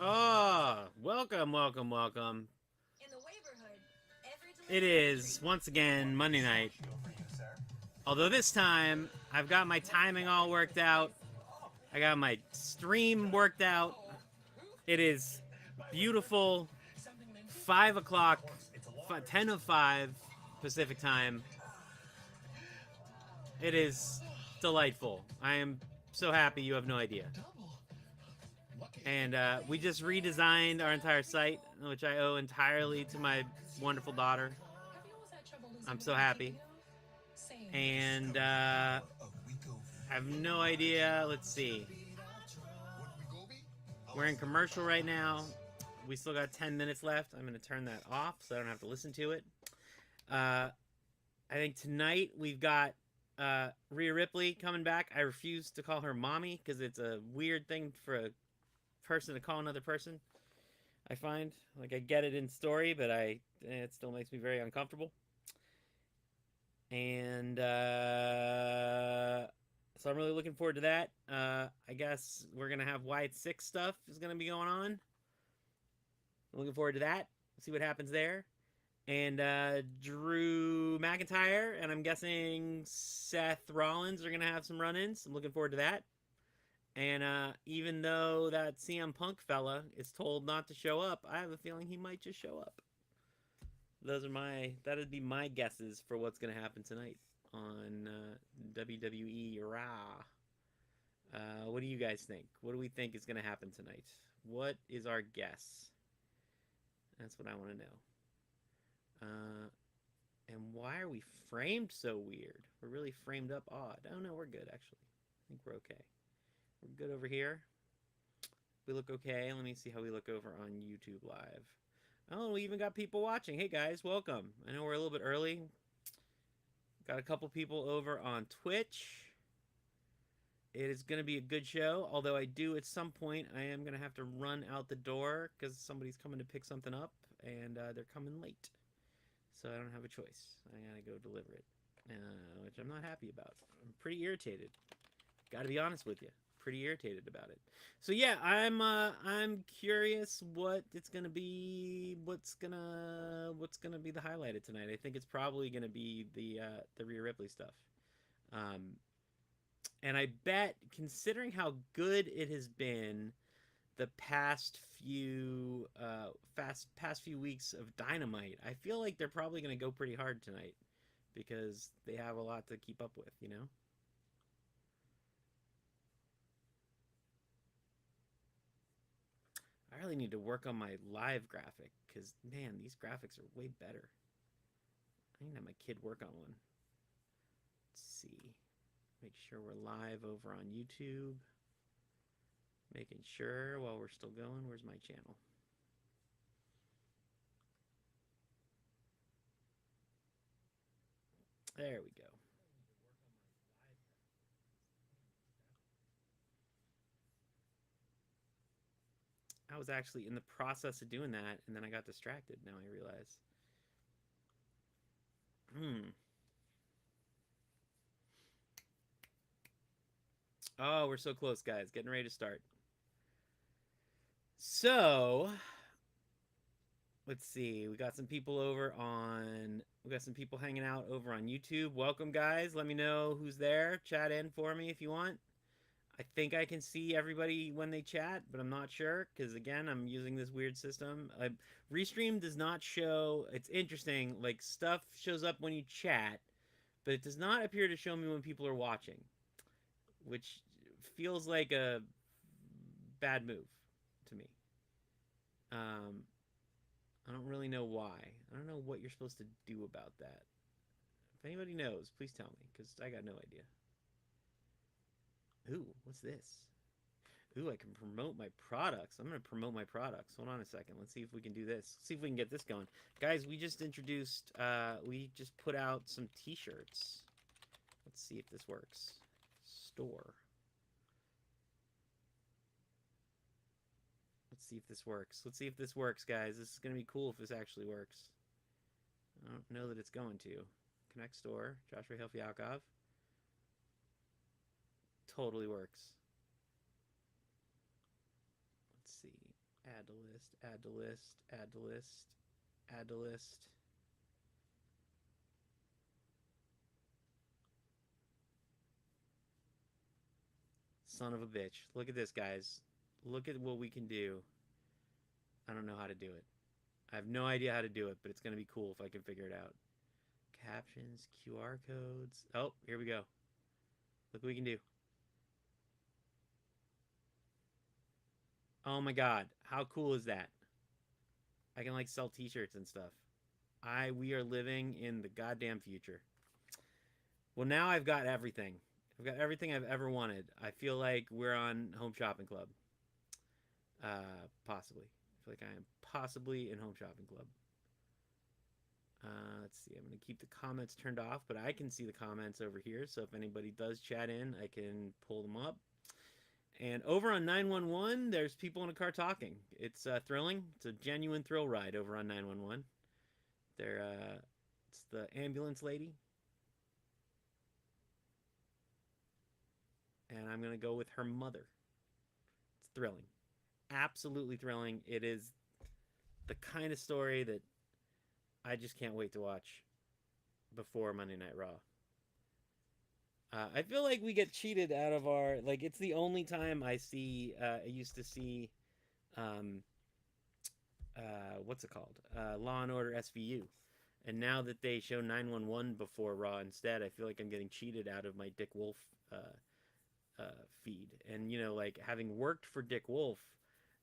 Oh, welcome, welcome, welcome. It is, once again, Monday night. Although this time, I've got my timing all worked out. I got my stream worked out. It is beautiful 5 o'clock, 10 of 5 Pacific time. It is delightful. I am so happy you have no idea. And we just redesigned our entire site, which I owe entirely to my wonderful daughter. I'm so happy. And I have no idea. Let's see. We're in commercial right now. We still got 10 minutes left. I'm going to turn that off so I don't have to listen to it. I think tonight we've got Rhea Ripley coming back. I refuse to call her mommy because it's a weird thing for a person to call another person. I find like I get it in story, but it still makes me very uncomfortable. And so I'm really looking forward to that. I guess we're gonna have Wyatt Six stuff is gonna be going on. I'm looking forward to that. See what happens there. And Drew McIntyre and I'm guessing Seth Rollins are gonna have some run-ins. I'm looking forward to that. And even though that CM Punk fella is told not to show up, I have a feeling he might just show up. That'd be my guesses for what's gonna happen tonight on WWE Raw. What do you guys think? What do we think is gonna happen tonight? What is our guess? That's what I want to know. And why are we framed so weird? We're really framed up odd. Oh no, we're good actually. I think we're okay. We're good over here. We look okay. Let me see how we look over on YouTube Live. Oh, we even got people watching. Hey guys, welcome. I know we're a little bit early. Got a couple people over on Twitch. It is going to be a good show, although I do at some point I am going to have to run out the door because somebody's coming to pick something up and they're coming late. So I don't have a choice. I got to go deliver it, which I'm not happy about. I'm pretty irritated. Got to be honest with you. Pretty irritated about it. So yeah, I'm curious what it's gonna be. What's gonna be the highlighted tonight? I think it's probably gonna be the Rhea Ripley stuff. Um, and I bet, considering how good it has been the past few weeks of Dynamite, I feel like they're probably gonna go pretty hard tonight because they have a lot to keep up with. You know. I really need to work on my live graphic because, man, these graphics are way better. I need to have my kid work on one. Let's see. Make sure we're live over on YouTube. Making sure while we're still going. Where's my channel? There we go. I was actually in the process of doing that, and then I got distracted. Now I realize. Hmm. Oh, we're so close, guys. Getting ready to start. So, let's see. We got some people hanging out over on YouTube. Welcome, guys. Let me know who's there. Chat in for me if you want. I think I can see everybody when they chat, but I'm not sure because again, I'm using this weird system. Restream does not show. It's interesting. Like stuff shows up when you chat, but it does not appear to show me when people are watching, which feels like a bad move to me. Um, I don't really know why. I don't know what you're supposed to do about that. If anybody knows, please tell me because I got no idea. Ooh, what's this? Ooh, I can promote my products. I'm going to promote my products. Hold on a second. Let's see if we can do this. See if we can get this going. Guys, we just put out some t-shirts. Let's see if this works. Store. Let's see if this works. Let's see if this works, guys. This is going to be cool if this actually works. I don't know that it's going to. Connect store. Joshua Hale Fialkov. Totally works. Let's see. Add to list, add to list, add to list, add to list. Son of a bitch. Look at this, guys. Look at what we can do. I don't know how to do it. I have no idea how to do it, but it's going to be cool if I can figure it out. Captions, QR codes. Oh, here we go. Look what we can do. Oh my god. How cool is that? I can like sell t-shirts and stuff. We are living in the goddamn future. Well, now I've got everything. I've got everything I've ever wanted. I feel like we're on Home Shopping Club. Possibly. I feel like I am possibly in Home Shopping Club. Let's see. I'm going to keep the comments turned off, but I can see the comments over here. So if anybody does chat in, I can pull them up. And over on 911, there's people in a car talking. It's thrilling. It's a genuine thrill ride over on 911. It's the ambulance lady. And I'm going to go with her mother. It's thrilling. Absolutely thrilling. It is the kind of story that I just can't wait to watch before Monday Night Raw. I feel like we get cheated out of our like. It's the only time I see. I used to see, um, what's it called? Law and Order SVU, and now that they show 911 before Raw instead, I feel like I'm getting cheated out of my Dick Wolf feed. And you know, like having worked for Dick Wolf,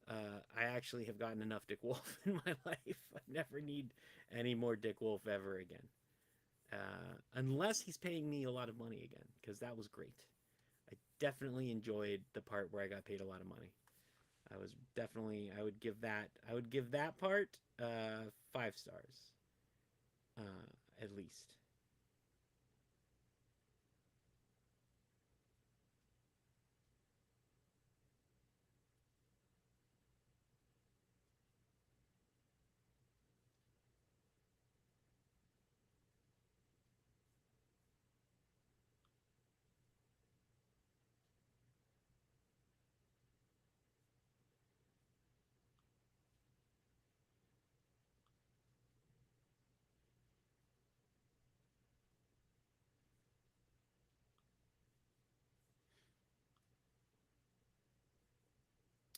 I actually have gotten enough Dick Wolf in my life. I never need any more Dick Wolf ever again. Unless he's paying me a lot of money again, because that was great. I definitely enjoyed the part where I got paid a lot of money. I was definitely I would give that part 5 stars at least.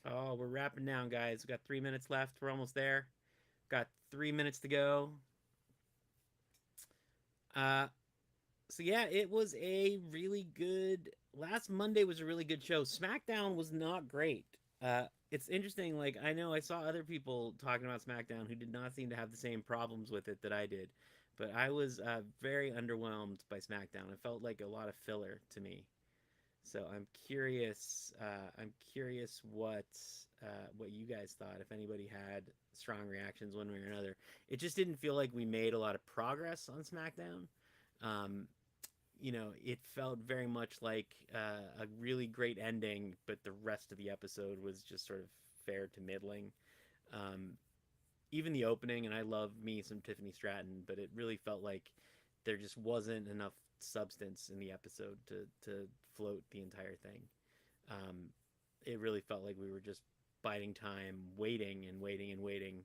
Oh, we're wrapping down, guys. We got 3 minutes left. We're almost there. Got 3 minutes to go. Uh, so yeah, it was a really good. Last Monday was a really good show. SmackDown was not great. It's interesting. Like I know I saw other people talking about SmackDown who did not seem to have the same problems with it that I did, but I was very underwhelmed by SmackDown. It felt like a lot of filler to me. So I'm curious. I'm curious what you guys thought. If anybody had strong reactions one way or another, it just didn't feel like we made a lot of progress on SmackDown. Um, you know, it felt very much like a really great ending, but the rest of the episode was just sort of fair to middling. Um, Even the opening, and I love me some Tiffany Stratton, but it really felt like there just wasn't enough substance in the episode to float the entire thing. Um, it really felt like we were just biding time, waiting and waiting and waiting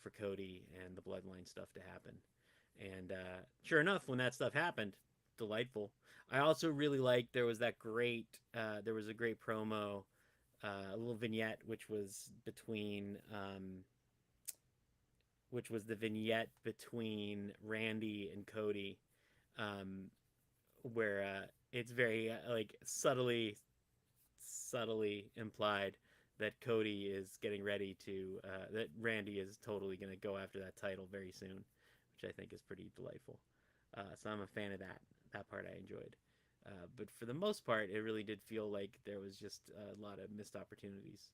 for Cody and the Bloodline stuff to happen. And sure enough, when that stuff happened, delightful. I also really liked there was a great promo, a little vignette which was the vignette between Randy and Cody, um, where it's very like subtly implied that Cody is getting ready to that Randy is totally going to go after that title very soon, which I think is pretty delightful. So I'm a fan of that. That part I enjoyed. But for the most part, it really did feel like there was just a lot of missed opportunities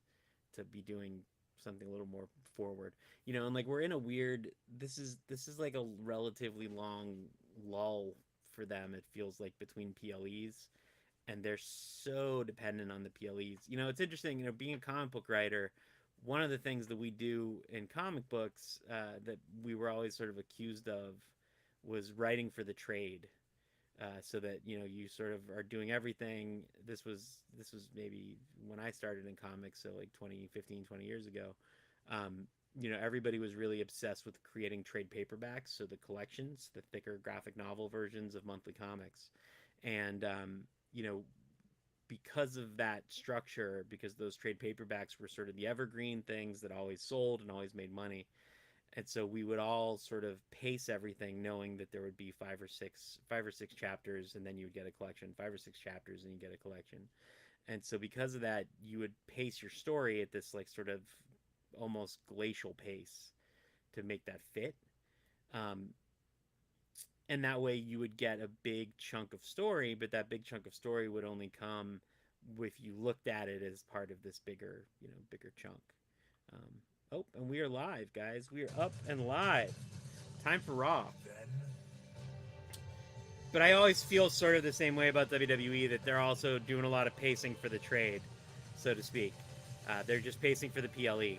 to be doing something a little more forward. You know, and like we're in a weird. This is like a relatively long lull for them. It feels like between PLEs, and they're so dependent on the PLEs. You know, it's interesting. You know, being a comic book writer, one of the things that we do in comic books that we were always sort of accused of was writing for the trade. So that you know you sort of are doing everything. This was maybe when I started in comics, so like 20, 15, 20 years ago. You know, everybody was really obsessed with creating trade paperbacks, so the collections, the thicker graphic novel versions of monthly comics. And, you know, because of that structure, because those trade paperbacks were sort of the evergreen things that always sold and always made money. And so we would all sort of pace everything knowing that there would be five or six chapters, and then you would get a collection, 5 or 6 chapters, and you get a collection. And so because of that, you would pace your story at this like sort of almost glacial pace to make that fit. Um, and that way you would get a big chunk of story, but that big chunk of story would only come if you looked at it as part of this bigger, you know, bigger chunk. Um, oh, and we are live, guys. We are up and live. Time for Raw. But I always feel sort of the same way about WWE, that they're also doing a lot of pacing for the trade, so to speak. They're just pacing for the PLE.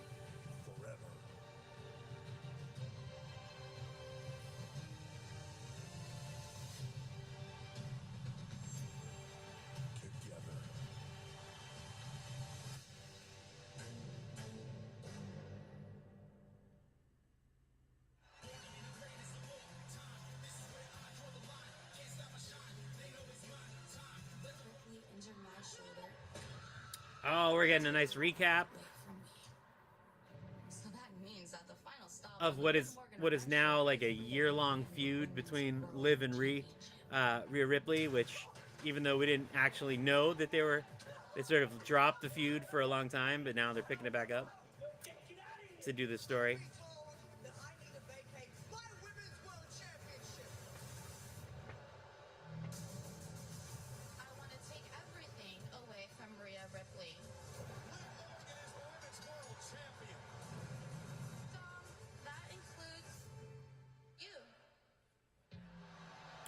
Oh, we're getting a nice recap of what is now like a year-long feud between Liv and Rhea Ripley, which, even though we didn't actually know that they sort of dropped the feud for a long time, but now they're picking it back up to do the story.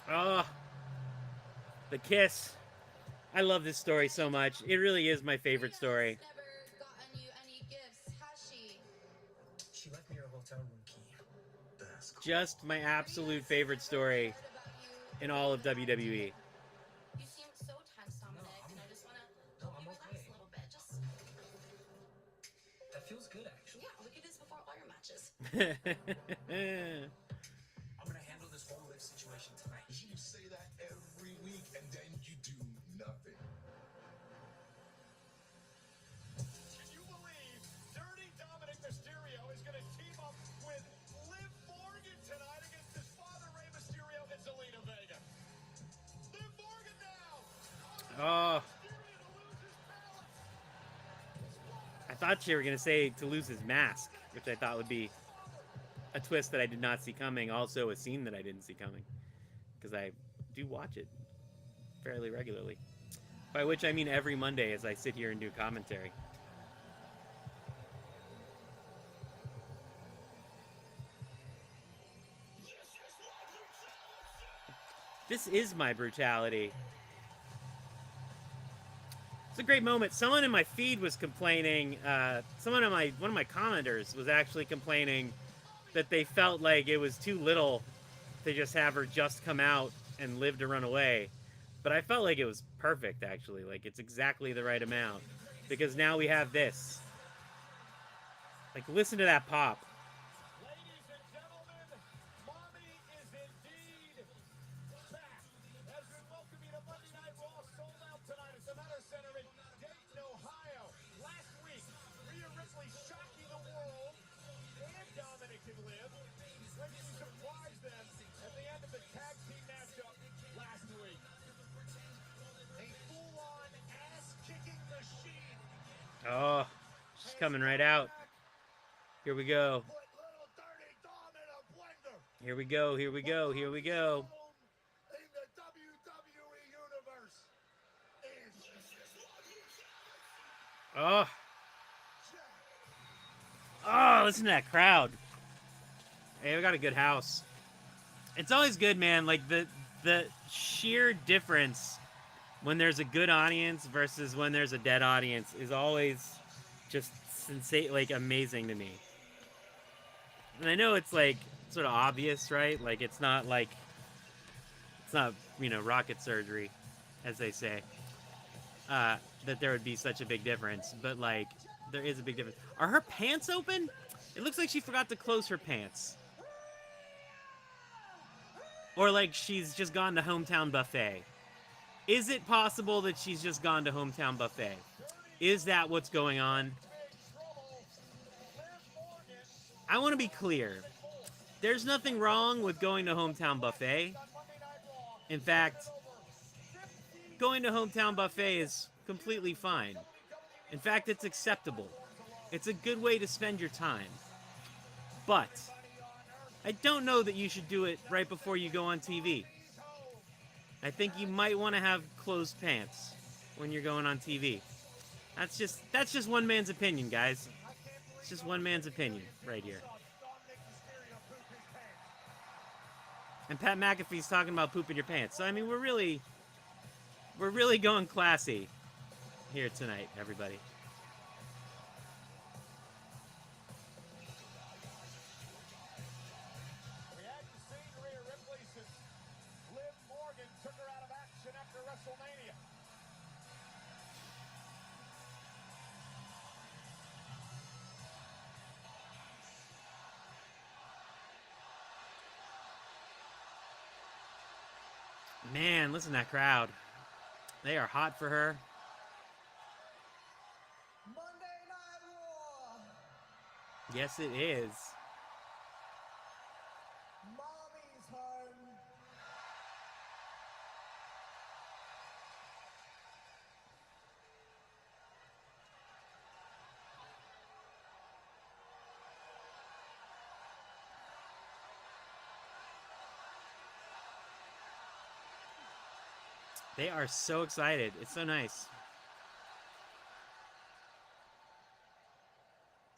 Oh, the kiss. I love this story so much. It really is my favorite story. She left me her hotel room key. Just my absolute favorite story in all of WWE. You seem so tense, Dominic, and I just want to help you relax a little bit. Just that feels good, actually. Yeah, we could do this before all your matches. I'm gonna handle this whole Liv situation tonight. You say that every week, and then you do nothing. Can you believe Dirty Dominic Mysterio is going to team up with Liv Morgan tonight against his father, Rey Mysterio, and Zelina Vega? Liv Morgan now! Oh. I thought you were going to say to lose his mask, which I thought would be a twist that I did not see coming. Also, a scene that I didn't see coming, because I do watch it fairly regularly. By which I mean every Monday as I sit here and do commentary. This is my brutality. It's a great moment. Someone in my feed was complaining, one of my commenters was actually complaining that they felt like it was too little to just have her just come out and live to run away. But I felt like it was perfect, actually. Like, it's exactly the right amount. Because now we have this. Like, listen to that pop. Ladies and gentlemen, Mommy is indeed back. As we welcome you to Monday Night Raw, sold out tonight at the Meta Center in Dayton, Ohio. Last week, Rhea Ripley shocking the world and Dominic and Liv when she surprised them at the end of the tag team matchup last week. A full-on ass-kicking machine. Oh, she's coming right out. Here we go. Put little Dirty Dom in a blender. Here we go, here we go, here we go. In the WWE universe is Oh. Oh, listen to that crowd. Hey, we got a good house. It's always good, man. Like, the sheer difference when there's a good audience versus when there's a dead audience is always just like amazing to me. And I know it's like sort of obvious, right? Like, it's not, you know, rocket surgery, as they say, that there would be such a big difference. But, like, there is a big difference. Are her pants open? It looks like she forgot to close her pants. Or like she's just gone to Hometown Buffet. Is it possible that she's just gone to Hometown Buffet? Is that what's going on? I want to be clear. There's nothing wrong with going to Hometown Buffet. In fact, going to Hometown Buffet is completely fine. In fact, it's acceptable. It's a good way to spend your time. But I don't know that you should do it right before you go on TV. I think you might want to have closed pants when you're going on TV. That's just one man's opinion, guys. It's just one man's opinion right here. And Pat McAfee's talking about pooping your pants. So I mean, we're really going classy here tonight, everybody. We hadn't seen Rhea Ripley since Liv Morgan took her out of action after WrestleMania. Man, listen to that crowd. They are hot for her. Monday Night Raw. Yes, it is. Mommy's home. They are so excited. It's so nice.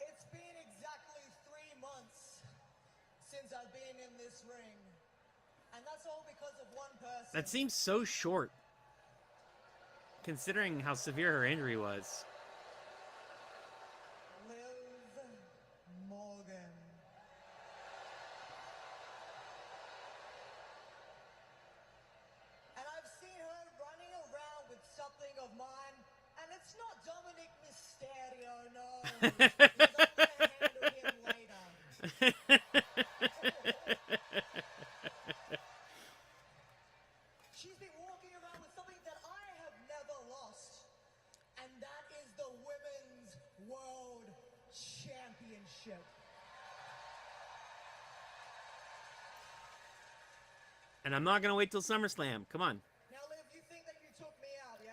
It's been exactly 3 months since I've been in this ring. And that's all because of one person. That seems so short, considering how severe her injury was. Liv Morgan. And I've seen her running around with something of mine, and it's not Dominic Mysterio, no. Because I'm gonna handle him later. She's been walking around with something that I have never lost, and that is the Women's World Championship. And I'm not going to wait till SummerSlam. Come on. Now, Liv, you think that you took me out, yeah?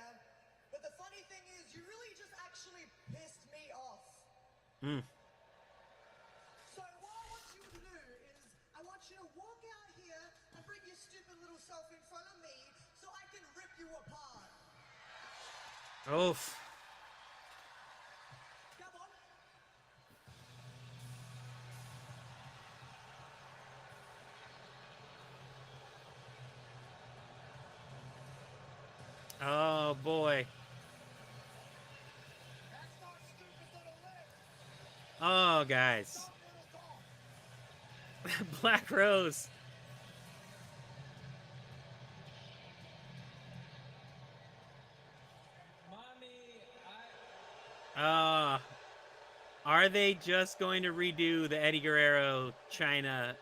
But the funny thing is, you really just actually pissed me off. Mm. So what I want you to do is, I want you to walk out here and bring your stupid little self in front of me so I can rip you apart. Oof. Come on. Oh, boy. That's not stupid little Liv. Oh, guys. Dumb little dog. Black Rose. Are they just going to redo the Eddie Guerrero China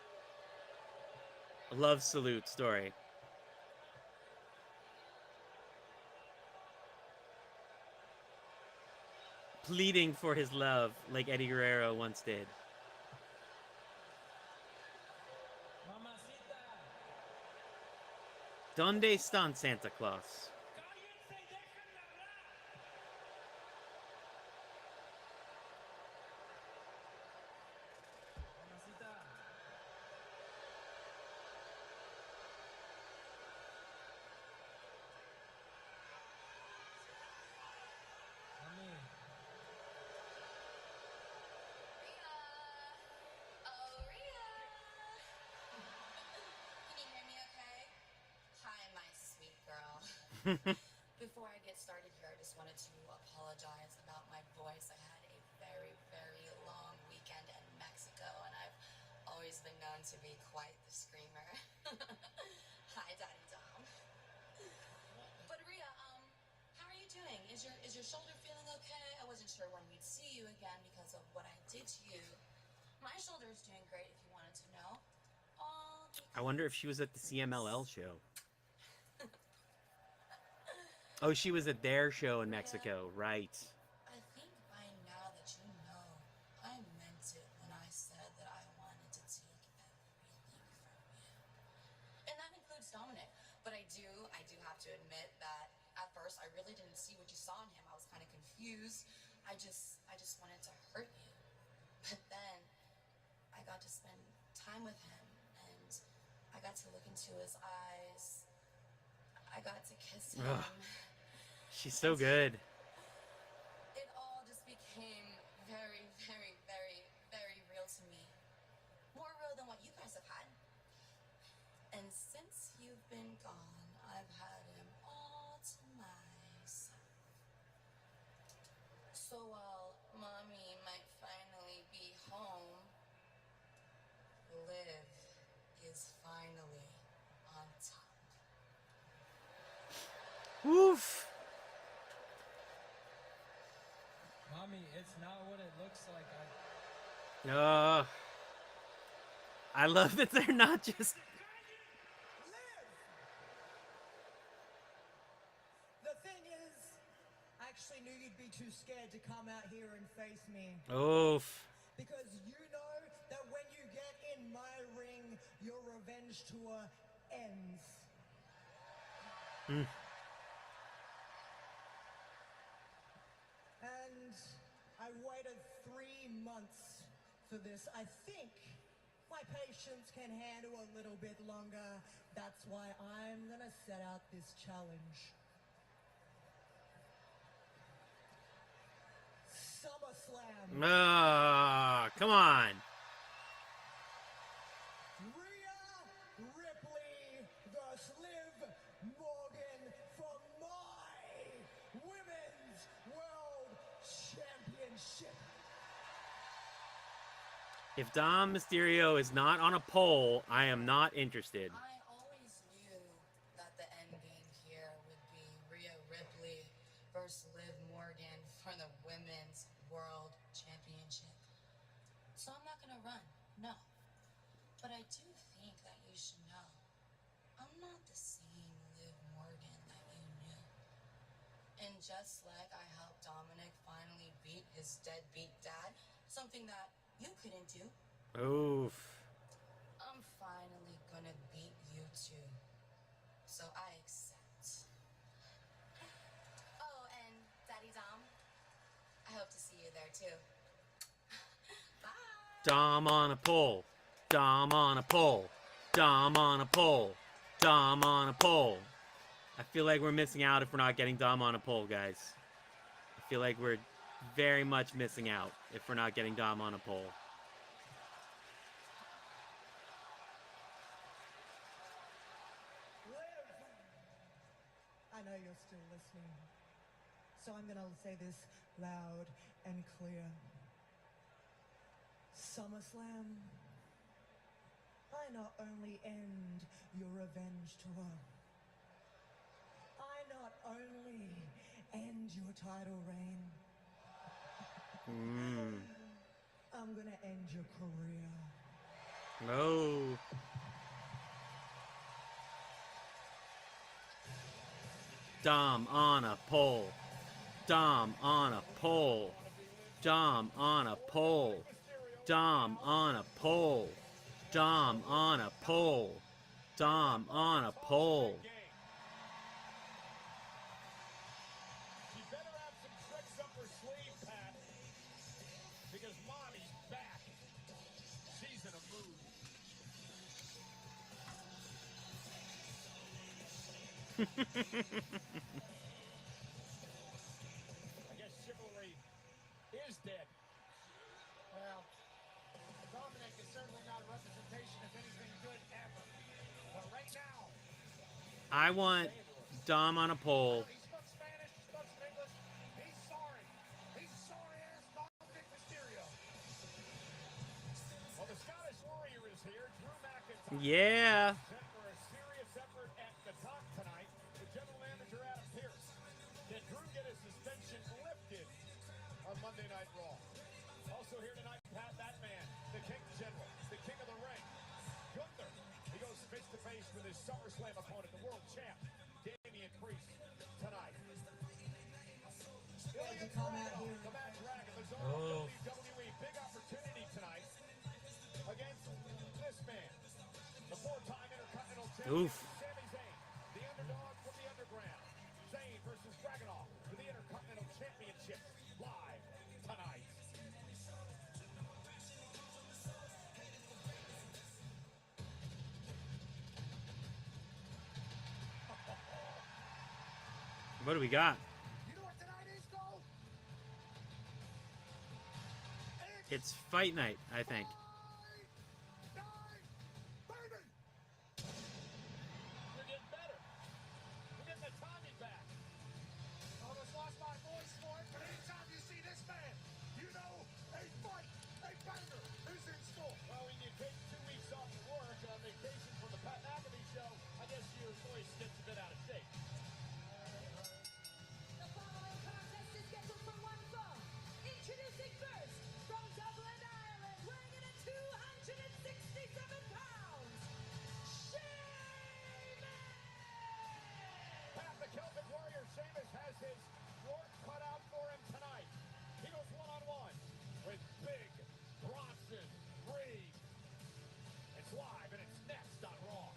love salute story? Pleading for his love like Eddie Guerrero once did. ¿Dónde están Santa Claus? Rhea! Oh, Rhea! Can you hear me okay? Hi, my sweet girl. Before I get started here, I just wanted to apologize about my voice. I had a very, very long weekend in Mexico, and I've always been known to be quite the screamer. Hi, Daddy Dom. But Rhea, how are you doing? Is your shoulder feeling okay? I wasn't sure when we'd see you again because of what I did to you. My shoulder's doing great if you wanted to know. All I wonder if she was at the CMLL show. Oh, she was at their show in Mexico, right. I think by now that you know, I meant it when I said that I wanted to take everything from you. And that includes Dominic. But I do have to admit that at first I really didn't see what you saw in him. I was kind of confused. I just wanted to hurt you. But then I got to spend time with him and I got to look into his eyes. I got to kiss him. Ugh. She's so good. It all just became very, very, very, very real to me. More real than what you guys have had. And since you've been gone, I've had him all to myself. So while Mommy might finally be home, Liv is finally on top. Woof. Mommy, it's not what it looks like. I love that they're not just. The thing is, I actually knew you'd be too scared to come out here and face me. Oof. Because you know that when you get in my ring, your revenge tour ends. And I waited 3 months for this. I think my patience can handle a little bit longer. That's why I'm gonna set out this challenge. SummerSlam. Come on. Rhea Ripley versus Liv Morgan for my Women's World Championship. If Dom Mysterio is not on a pole, I am not interested. I always knew that the end game here would be Rhea Ripley versus Liv Morgan for the Women's World Championship. So I'm not gonna run, no. But I do think that you should know, I'm not the same Liv Morgan that you knew. And just like I helped Dominic finally beat his deadbeat dad, something that you couldn't do, Oof. I'm finally gonna beat you too. So I accept. Oh, and Daddy Dom, I hope to see you there too. Bye. Dom on a pole. Dom on a pole. Dom on a pole. Dom on a pole. I feel like we're missing out if we're not getting Dom on a pole, guys. I feel like we're very much missing out if we're not getting Dom on a pole. Liv, I know you're still listening, so I'm gonna say this loud and clear. SummerSlam, I not only end your revenge tour, I not only end your title reign, I'm gonna end your career. No. Dom on a pole. Dom on a pole. Dom on a pole. Dom on a pole. Dom on a pole. Dom on a pole. She better have some tricks up her sleeve, Pat. Because Mommy's back. She's in a mood. I guess chivalry is dead. Well, Dominic is certainly not a representation of anything good ever. But right now, I want Dom on a pole. he spoke Spanish, he spoke some English. He's sorry. He's sorry as Dominic Mysterio. Well, the Scottish Warrior is here. Drew McIntyre. Yeah. Set for a serious effort at the top tonight. The general manager, Adam Pearce. Can Drew get his suspension lifted on Monday Night Raw? Also here tonight, Pat Batman, the King face with his SummerSlam opponent, the world champ, Damian Priest, tonight. Ilya Dragunov, the Mad Dragon, the Czar of WWE. Big opportunity tonight against this man, the four-time Intercontinental Champion, Sami Zayn, the underdog from the underground. Zayn versus Dragunov for the Intercontinental Championship, live tonight. What do we got? You know what tonight is, Cole? It's fight night, I think. You're getting better. You're getting the timing back. Almost lost my voice for it, but anytime you see this man, you know a fight, a banger is in store. Well, when you take 2 weeks off of work on vacation from the Pat McAfee show, I guess your voice gets a bit out of shape. The following contest is scheduled for one fall. Introducing first, from Dublin, Ireland, weighing in at 267 pounds, Sheamus! Pat the Celtic Warrior Sheamus has his work cut out for him tonight. He goes one-on-one with Big Bronson Reed. It's live and it's next on Raw.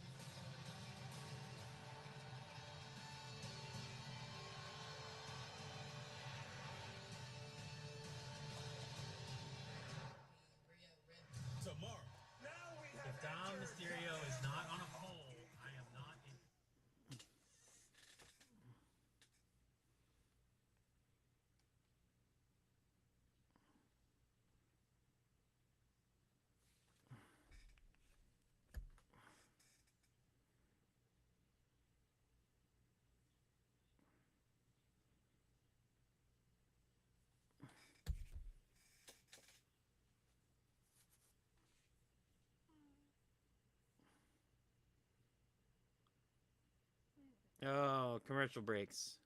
Tomorrow. Now we have If Dom Mysterio is not on a pole, I am not in. Oh, commercial breaks.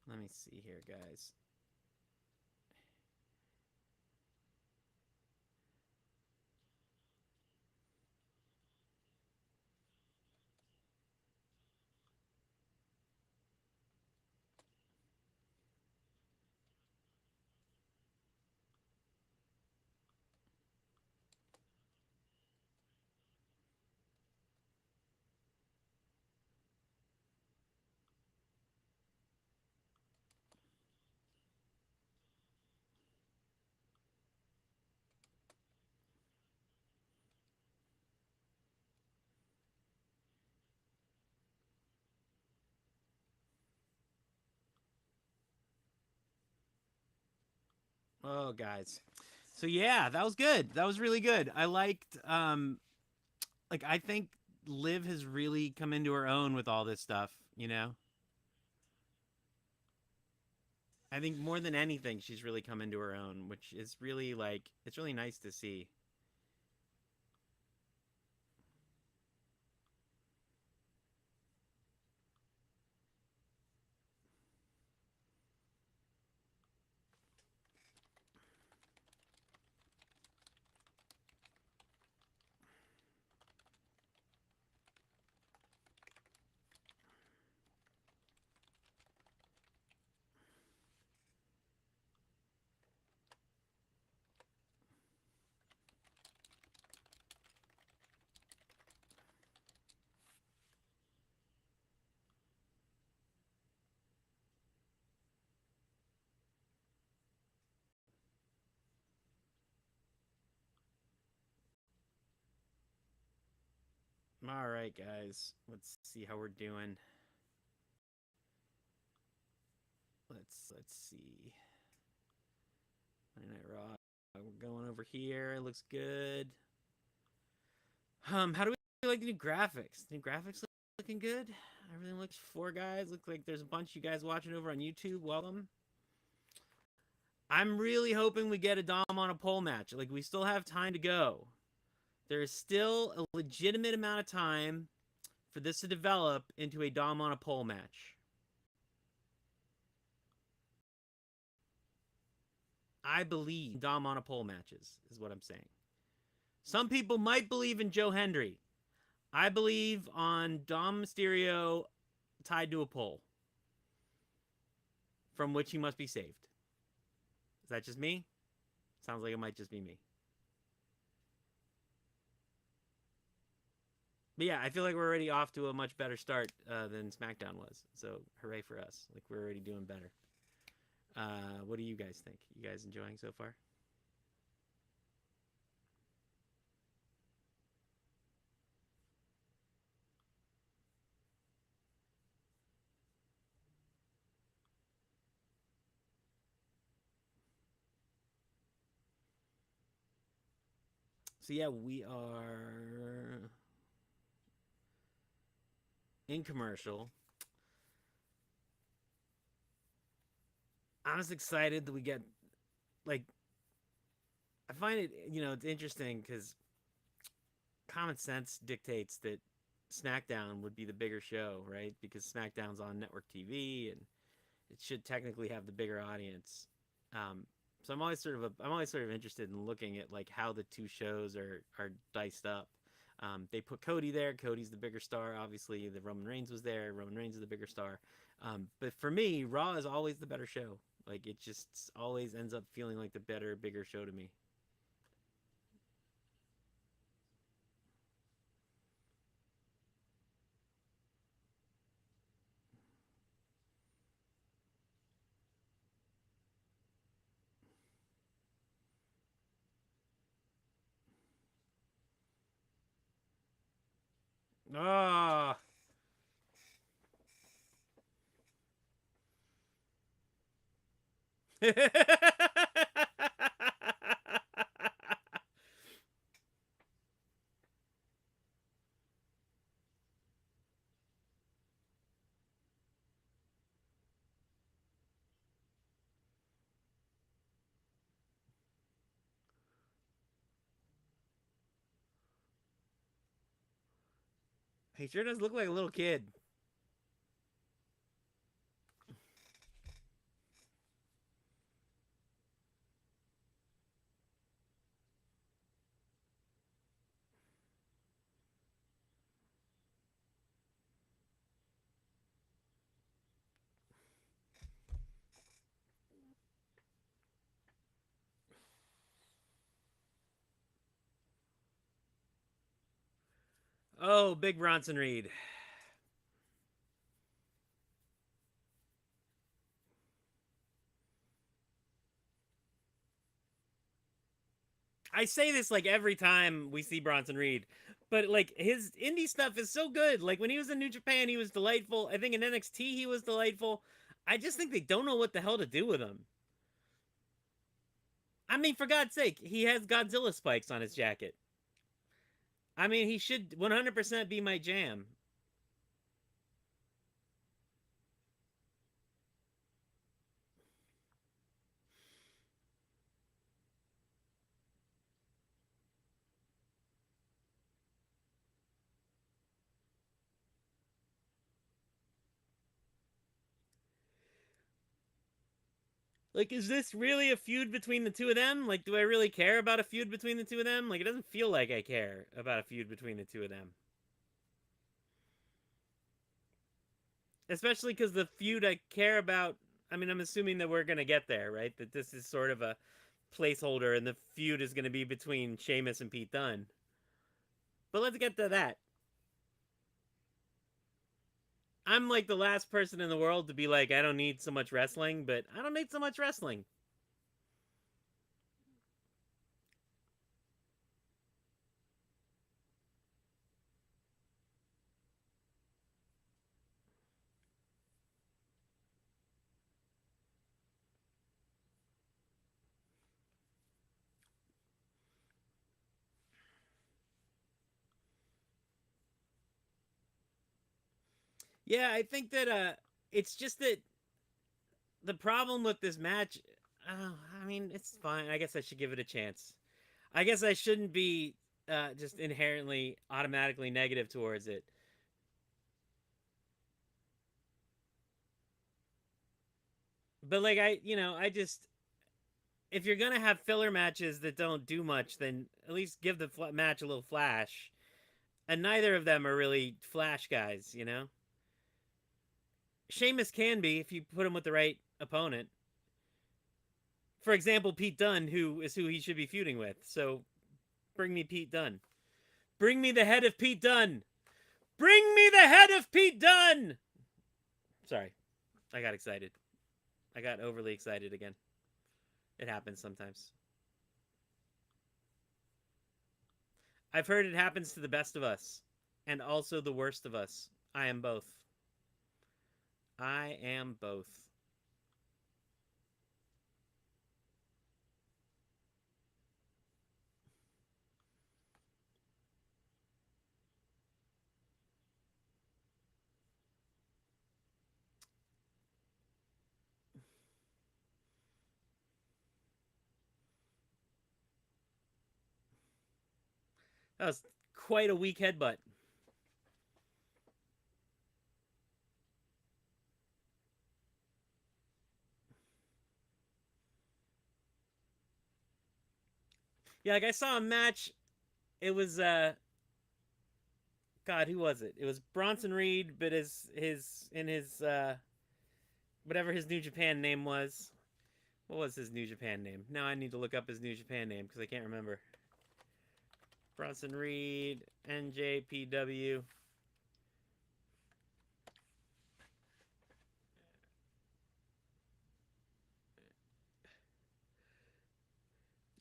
Let me see here, guys. Oh, guys. So yeah, that was good. That was really good. I liked like I think Liv has really come into her own with all this stuff, you know? I think more than anything she's really come into her own, which is really like it's really nice to see. All right, guys. Let's see how we're doing. Let's see. Monday Night Raw. We're going over here. It looks good. How do we like the new graphics? The new graphics looking good. Everything looks four guys. Looks like there's a bunch of you guys watching over on YouTube. Welcome. I'm really hoping we get a Dom on a pole match. Like we still have time to go. There is still a legitimate amount of time for this to develop into a Dom on a pole match. I believe Dom on a pole matches is what I'm saying. Some people might believe in Joe Hendry. I believe on Dom Mysterio tied to a pole from which he must be saved. Is that just me? Sounds like it might just be me. But yeah, I feel like we're already off to a much better start than SmackDown was. So hooray for us! Like we're already doing better. What do you guys think? You guys enjoying so far? So yeah, we are in commercial. I was excited that we get like I find it it's interesting because common sense dictates that SmackDown would be the bigger show, right? Because SmackDown's on network TV and it should technically have the bigger audience. So I'm always sort of interested in looking at like how the two shows are diced up. They put Cody there. Cody's the bigger star. Obviously, the Roman Reigns was there. Roman Reigns is the bigger star. But for me, Raw is always the better show. Like it just always ends up feeling like the better, bigger show to me. Ah. Oh. He sure does look like a little kid. Oh, big Bronson Reed. I say this like every time we see Bronson Reed, but like his indie stuff is so good. Like when he was in New Japan, he was delightful. I think in NXT he was delightful. I just think they don't know what the hell to do with him. I mean, for God's sake, he has Godzilla spikes on his jacket. I mean, he should 100% be my jam. Like, is this really a feud between the two of them? Like, do I really care about a feud between the two of them? Like, it doesn't feel like I care about a feud between the two of them. Especially because the feud I care about, I mean, I'm assuming that we're going to get there, right? That this is sort of a placeholder and the feud is going to be between Sheamus and Pete Dunne. But let's get to that. I'm like the last person in the world to be like, I don't need so much wrestling, but I don't need so much wrestling. Yeah, I think that it's just that the problem with this match, I mean, it's fine. I guess I should give it a chance. I guess I shouldn't be just inherently automatically negative towards it. But like I just if you're gonna have filler matches that don't do much, then at least give the match a little flash. And neither of them are really flash guys, you know? Sheamus can be if you put him with the right opponent. For example, Pete Dunne, who he should be feuding with. So bring me Pete Dunne. Bring me the head of Pete Dunne. Bring me the head of Pete Dunne. Sorry. I got excited. I got overly excited again. It happens sometimes. I've heard it happens to the best of us and also the worst of us. I am both. I am both. That was quite a weak headbutt. Yeah, like I saw a match. It was God, who was it? It was Bronson Reed, but his whatever his New Japan name was. What was his New Japan name? Now I need to look up his New Japan name because I can't remember. Bronson Reed, NJPW.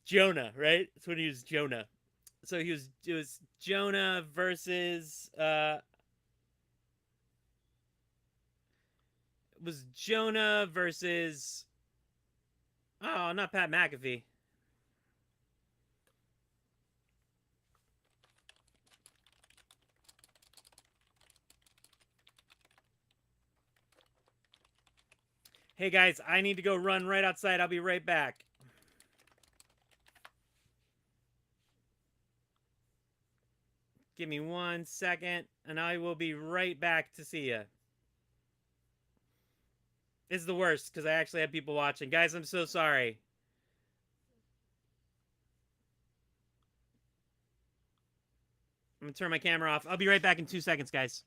Jonah, right? That's when he was Jonah. So it was Jonah versus was Jonah versus oh, not Pat McAfee. Hey guys, I need to go run right outside. I'll be right back. Give me 1 second, and I will be right back to see you. It's the worst, because I actually have people watching. Guys, I'm so sorry. I'm going to turn my camera off. I'll be right back in 2 seconds, guys.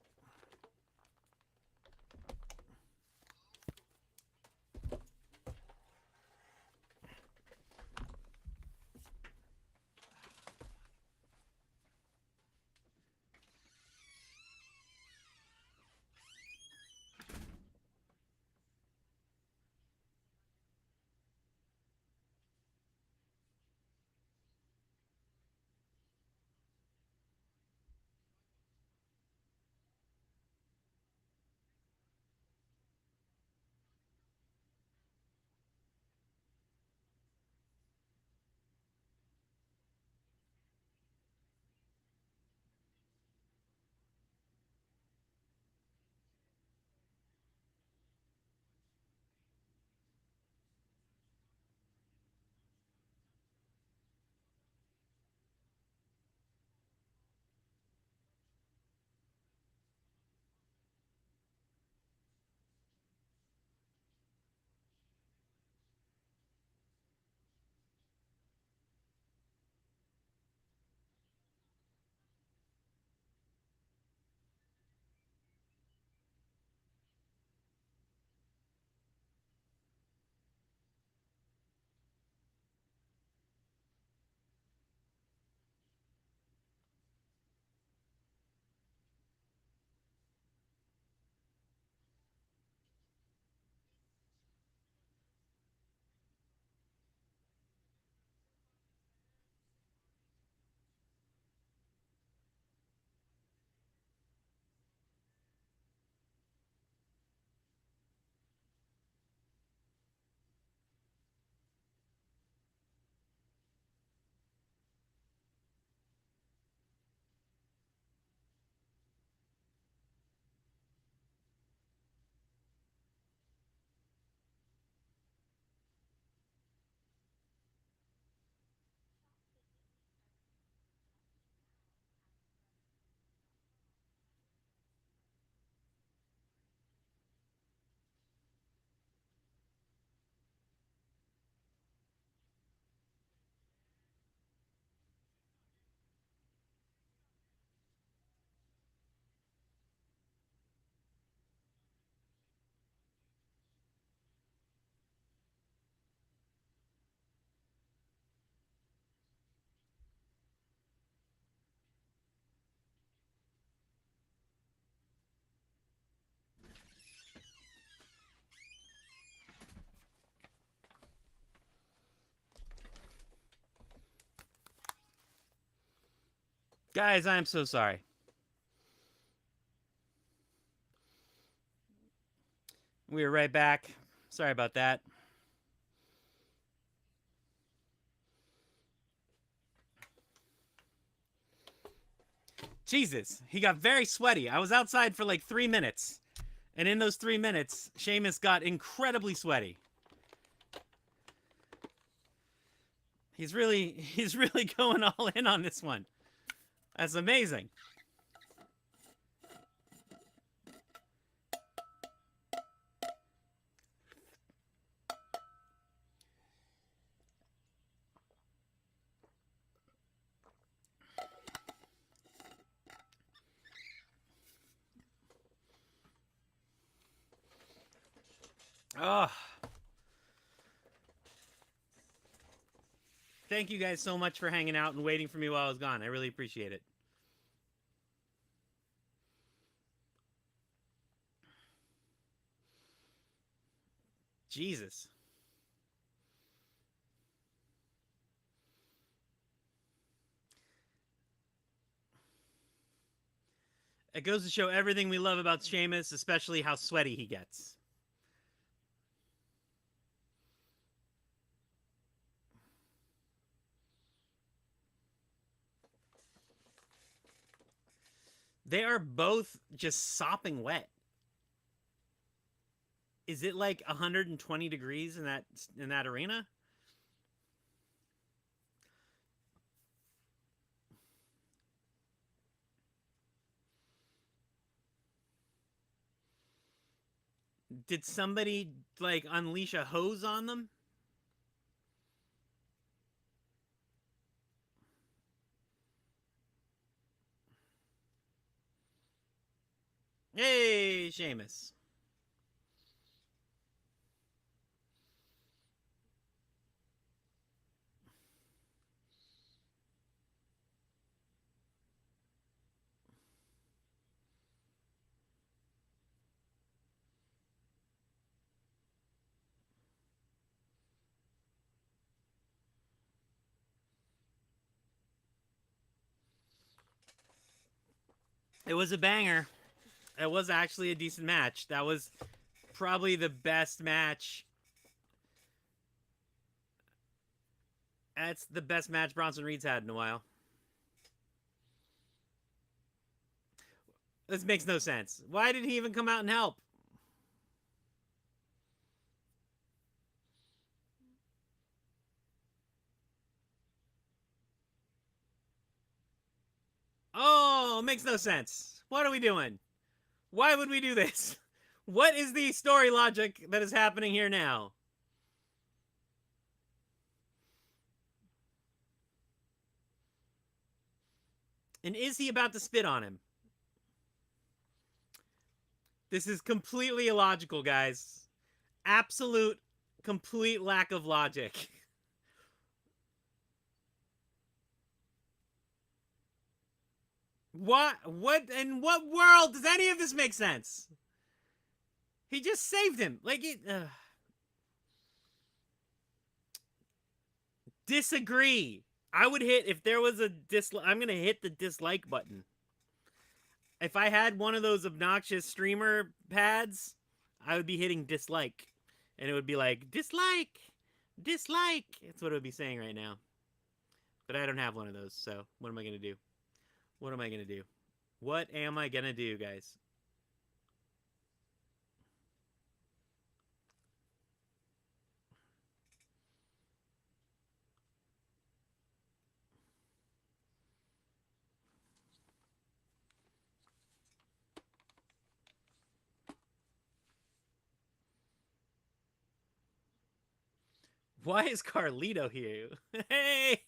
Guys, I am so sorry. We are right back. Sorry about that. Jesus, he got very sweaty. I was outside for like 3 minutes. And in those 3 minutes, Sheamus got incredibly sweaty. He's really going all in on this one. That's amazing. Oh. Thank you guys so much for hanging out and waiting for me while I was gone. I really appreciate it. Jesus. It goes to show everything we love about Sheamus, especially how sweaty he gets. They are both just sopping wet. Is it like 120 degrees in that arena? Did somebody like unleash a hose on them? Hey, Sheamus. It was a banger. It was actually a decent match. That was probably the best match. That's the best match Bronson Reed's had in a while. This makes no sense. Why did he even come out and help? Oh, it makes no sense. What are we doing? Why would we do this? What is the story logic that is happening here now? And is he about to spit on him? This is completely illogical, guys. Absolute, complete lack of logic. What in what world does any of this make sense? He just saved him. Like it disagree. I would hit if there was a dislike. I'm going to hit the dislike button. If I had one of those obnoxious streamer pads, I would be hitting dislike. And it would be like, dislike, dislike. That's what it would be saying right now. But I don't have one of those, so what am I going to do? What am I going to do? What am I going to do, guys? Why is Carlito here? Hey!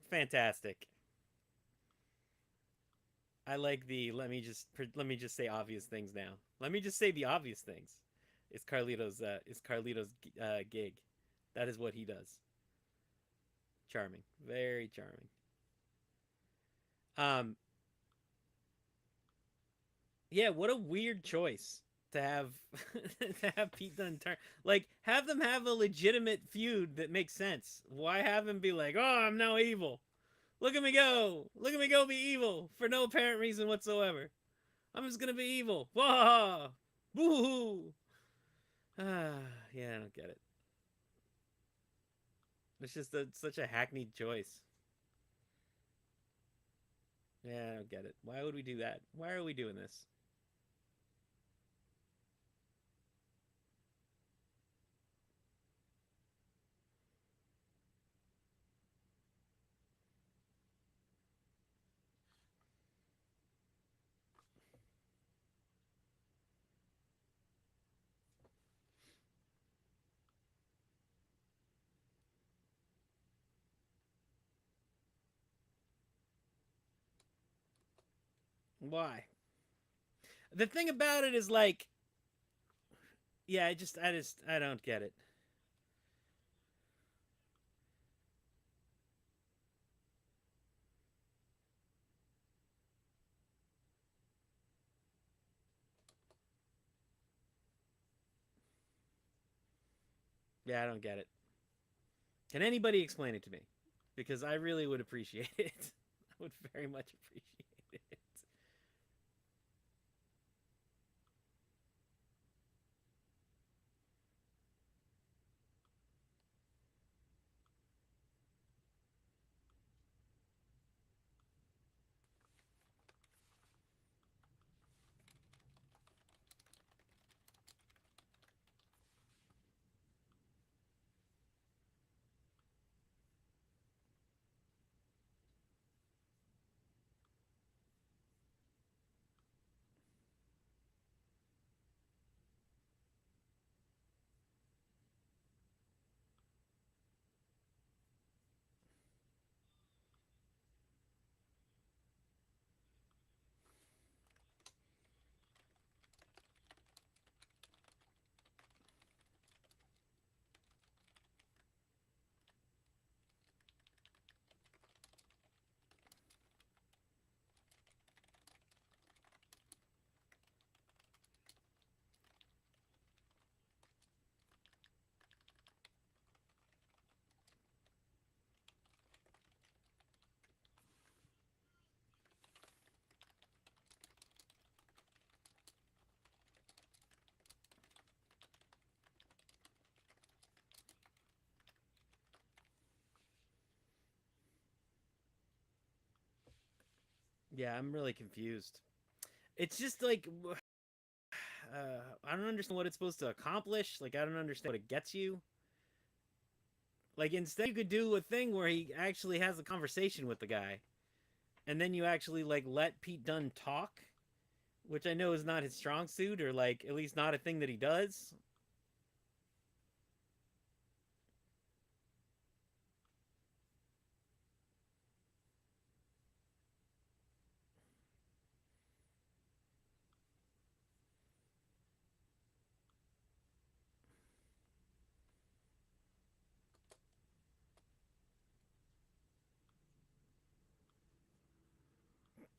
Fantastic. I like the let me just say obvious things now. Let me just say the obvious things. It's Carlito's gig. That is what he does. Charming, very charming. Um, yeah, what a weird choice to have to have Pete Dunne turn, like, have them have a legitimate feud that makes sense. Why have him be like, "Oh, I'm now evil. Look at me go! Look at me go be evil for no apparent reason whatsoever. I'm just gonna be evil. Wah! Boo hoo!" Ah, yeah, I don't get it. It's just such a hackneyed choice. Yeah, I don't get it. Why would we do that? Why are we doing this? Why? The thing about it is, like, yeah, I don't get it. Yeah, I don't get it. Can anybody explain it to me? Because I really would appreciate it. I would very much appreciate it. Yeah, I'm really confused. It's just like, I don't understand what it's supposed to accomplish. Like, I don't understand what it gets you. Like, instead, you could do a thing where he actually has a conversation with the guy, and then you actually, like, let Pete Dunne talk, which I know is not his strong suit, or, like, at least not a thing that he does.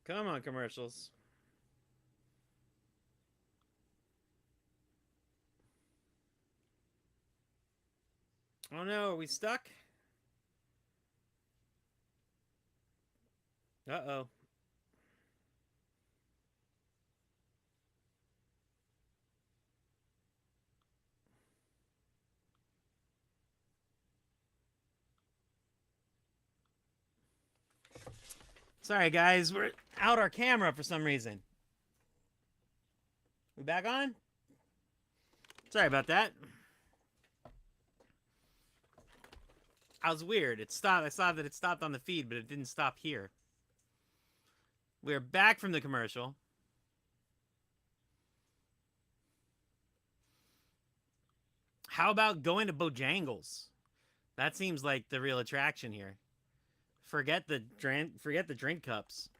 Come on, commercials. Oh no, are we stuck? Uh-oh. Sorry, guys. We're out our camera for some reason. We back on? Sorry about that. I was weird. It stopped. I saw that it stopped on the feed, but it didn't stop here. We're back from the commercial. How about going to Bojangles? That seems like the real attraction here. Forget the drink cups.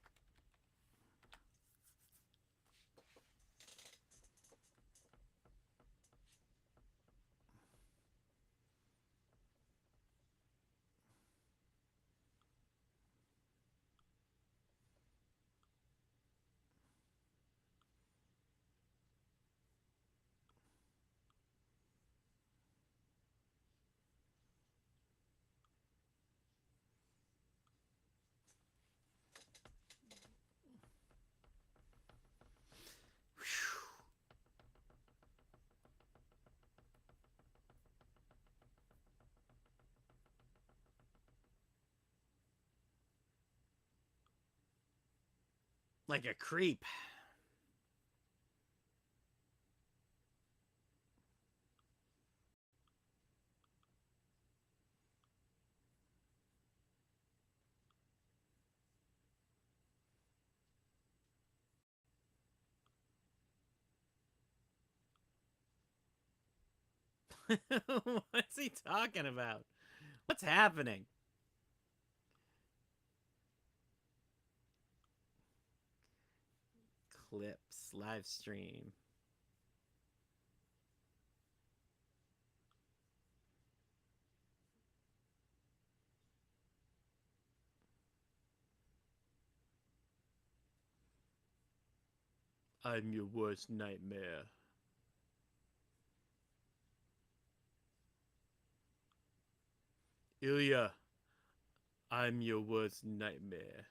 Like a creep. What's he talking about? What's happening? Clips, live stream. I'm your worst nightmare. Ilya, I'm your worst nightmare.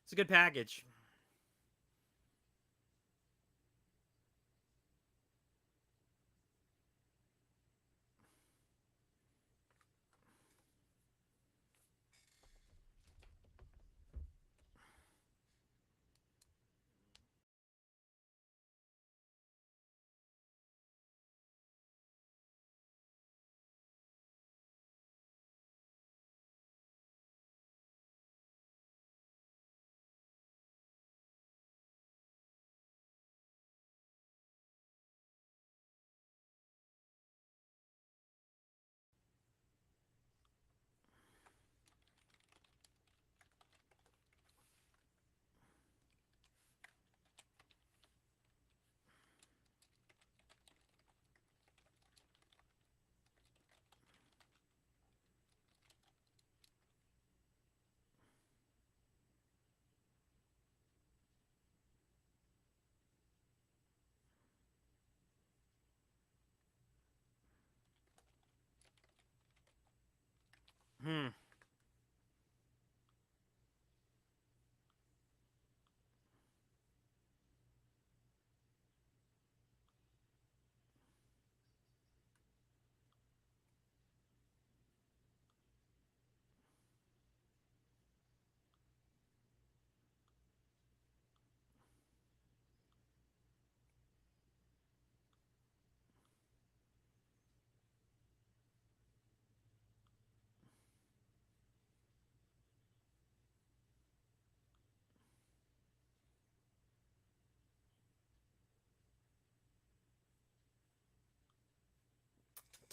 It's a good package. Hmm.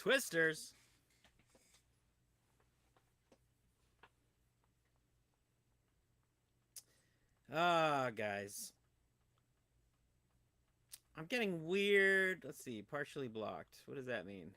Twisters. Ah, guys. I'm getting weird. Let's see. Partially blocked. What does that mean?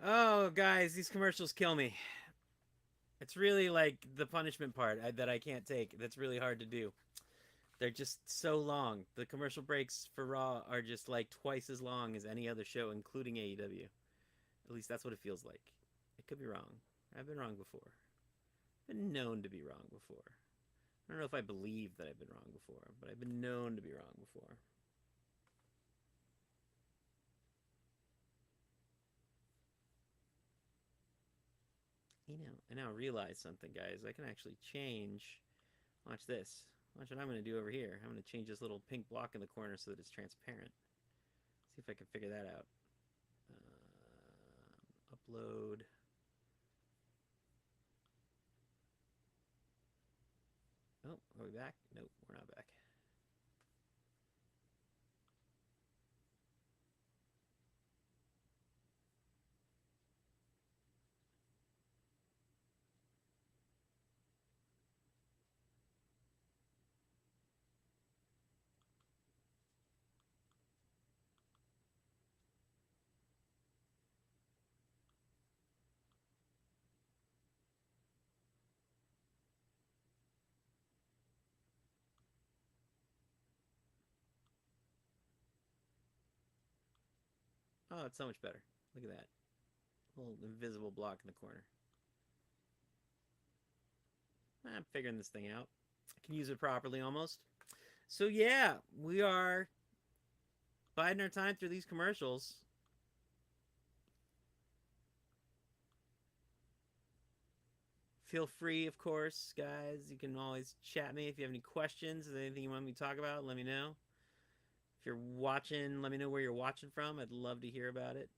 Oh, guys, these commercials kill me. It's really like the punishment part that I can't take. That's really hard to do. They're just so long. The commercial breaks for Raw are just like twice as long as any other show, including AEW. At least that's what it feels like. It could be wrong. I've been wrong before. I've been known to be wrong before. I don't know if I believe that I've been wrong before, but I've been known to be wrong before. I now realize something, guys. I can actually change. Watch this. Watch what I'm going to do over here. I'm going to change this little pink block in the corner so that it's transparent. See if I can figure that out. Upload. Oh, are we back? Nope, we're not back. Oh, it's so much better. Look at that. Little invisible block in the corner. I'm figuring this thing out. I can use it properly almost. So yeah, we are biding our time through these commercials. Feel free, of course, guys. You can always chat me if you have any questions. Is there anything you want me to talk about? Let me know. If you're watching, let me know where you're watching from. I'd love to hear about it.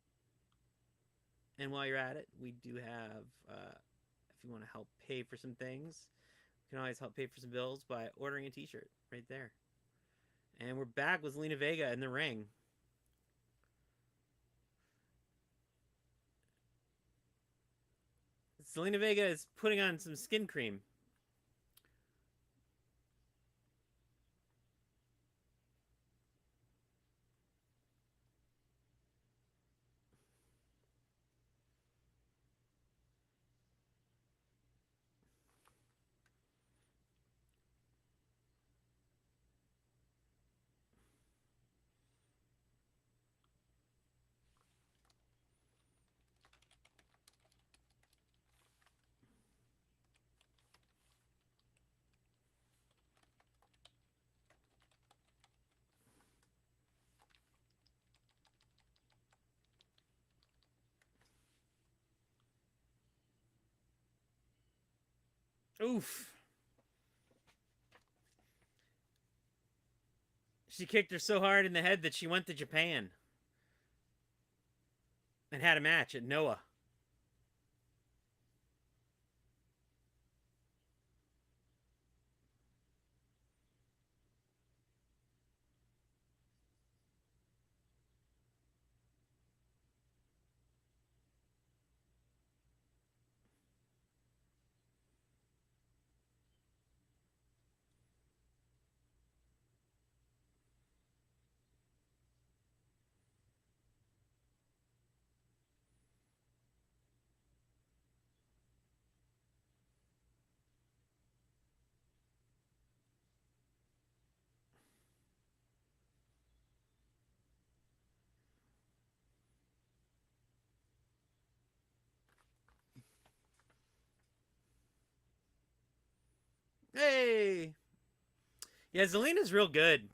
And while you're at it, we do have, if you want to help pay for some things, you can always help pay for some bills by ordering a t-shirt right there. And we're back with Zelina Vega in the ring. Zelina Vega is putting on some skin cream. Oof. She kicked her so hard in the head that she went to Japan and had a match at Noah. Hey! Yeah, Zelina's real good.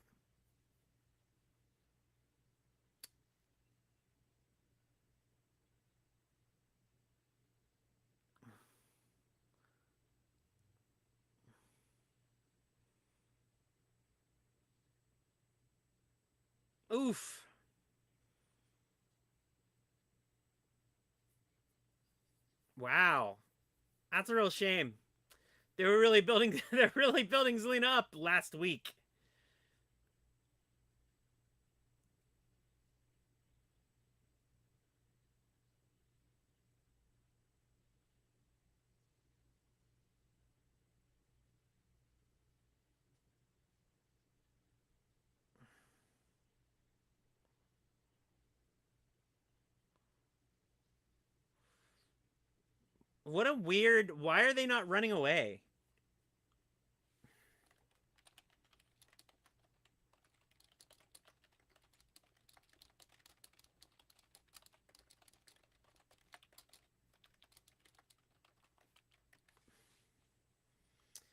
Oof. Wow. That's a real shame. They were really building they're really building Zelina up last week. What a weird. Why are they not running away?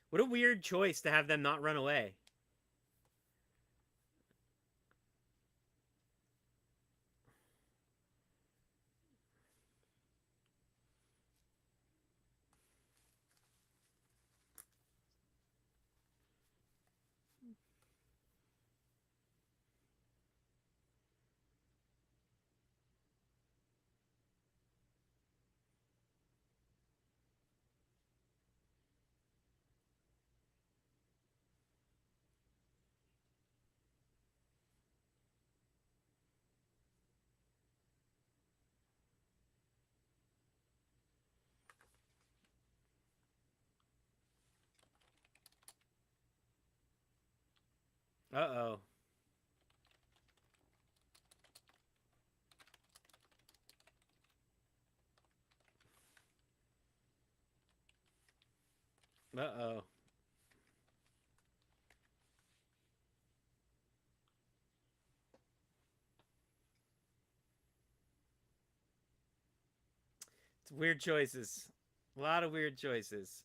What a weird choice to have them not run away. Uh-oh. Uh-oh. It's weird choices. A lot of weird choices.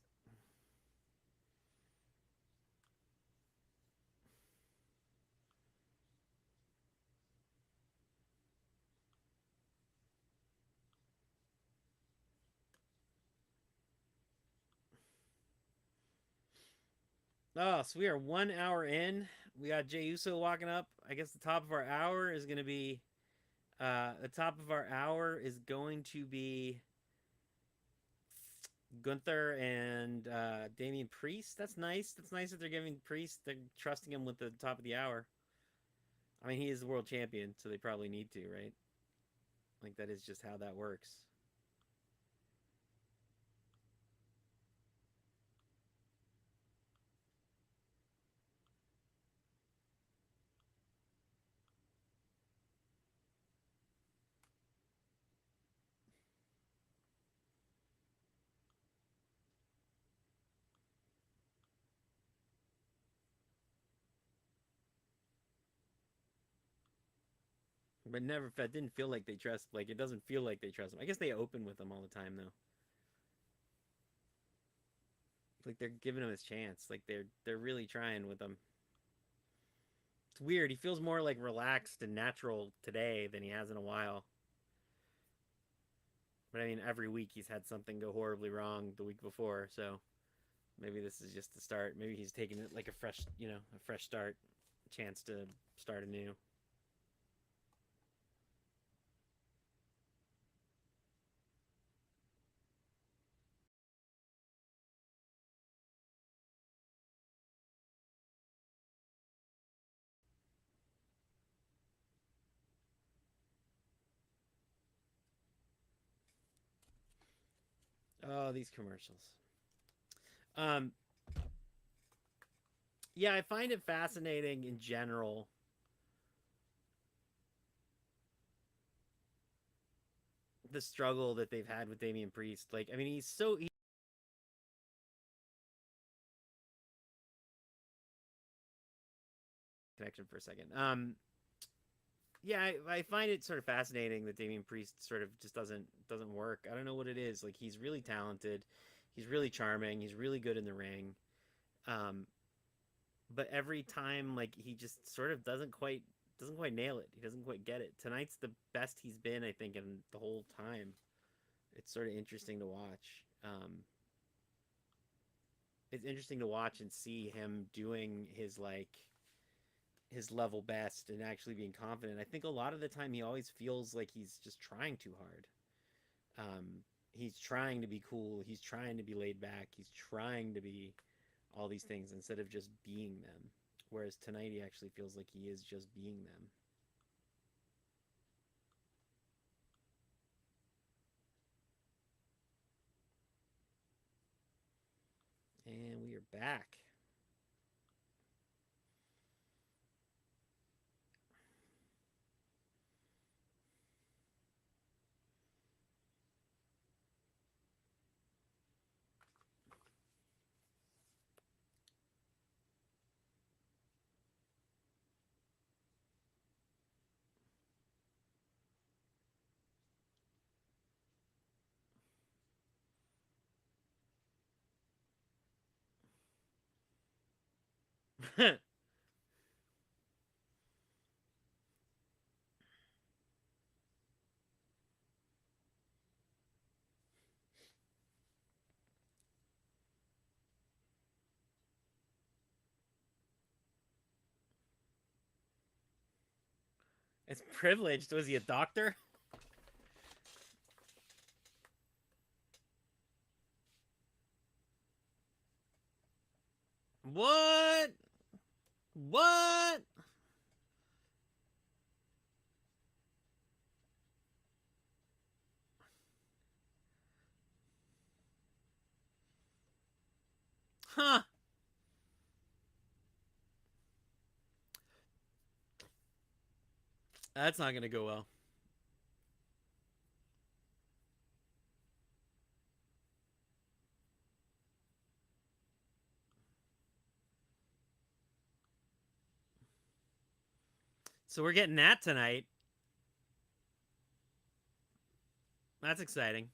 Oh, so we are 1 hour in. We got Jey Uso walking up. I guess the top of our hour is going to be. The top of our hour is going to be Gunther and Damian Priest. That's nice. That's nice that they're giving Priest. They're trusting him with the top of the hour. I mean, he is the world champion, so they probably need to, right? Like that is just how that works. But never, that didn't feel like they trust. Like it doesn't feel like they trust him. I guess they open with him all the time though. Like they're giving him his chance. Like they're really trying with him. It's weird. He feels more like relaxed and natural today than he has in a while. But I mean, every week he's had something go horribly wrong the week before, so maybe this is just the start. Maybe he's taking it like a fresh, a fresh start, chance to start anew. Oh, these commercials. Um, yeah, I find it fascinating in general. The struggle that they've had with Damian Priest. Like, I mean, connection for a second. Yeah, I find it sort of fascinating that Damian Priest sort of just doesn't work. I don't know what it is. Like, he's really talented, he's really charming, he's really good in the ring. Um, but every time, like, he just sort of doesn't quite nail it. He doesn't quite get it. Tonight's the best he's been, I think, in the whole time. It's sort of interesting to watch. It's interesting to watch and see him doing his level best and actually being confident. I think a lot of the time he always feels like he's just trying too hard. He's trying to be cool. He's trying to be laid back. He's trying to be all these things instead of just being them. Whereas tonight he actually feels like he is just being them. And we are back. It's privileged. Was he a doctor? What? What? Huh. That's not going to go well. So we're getting that tonight. That's exciting.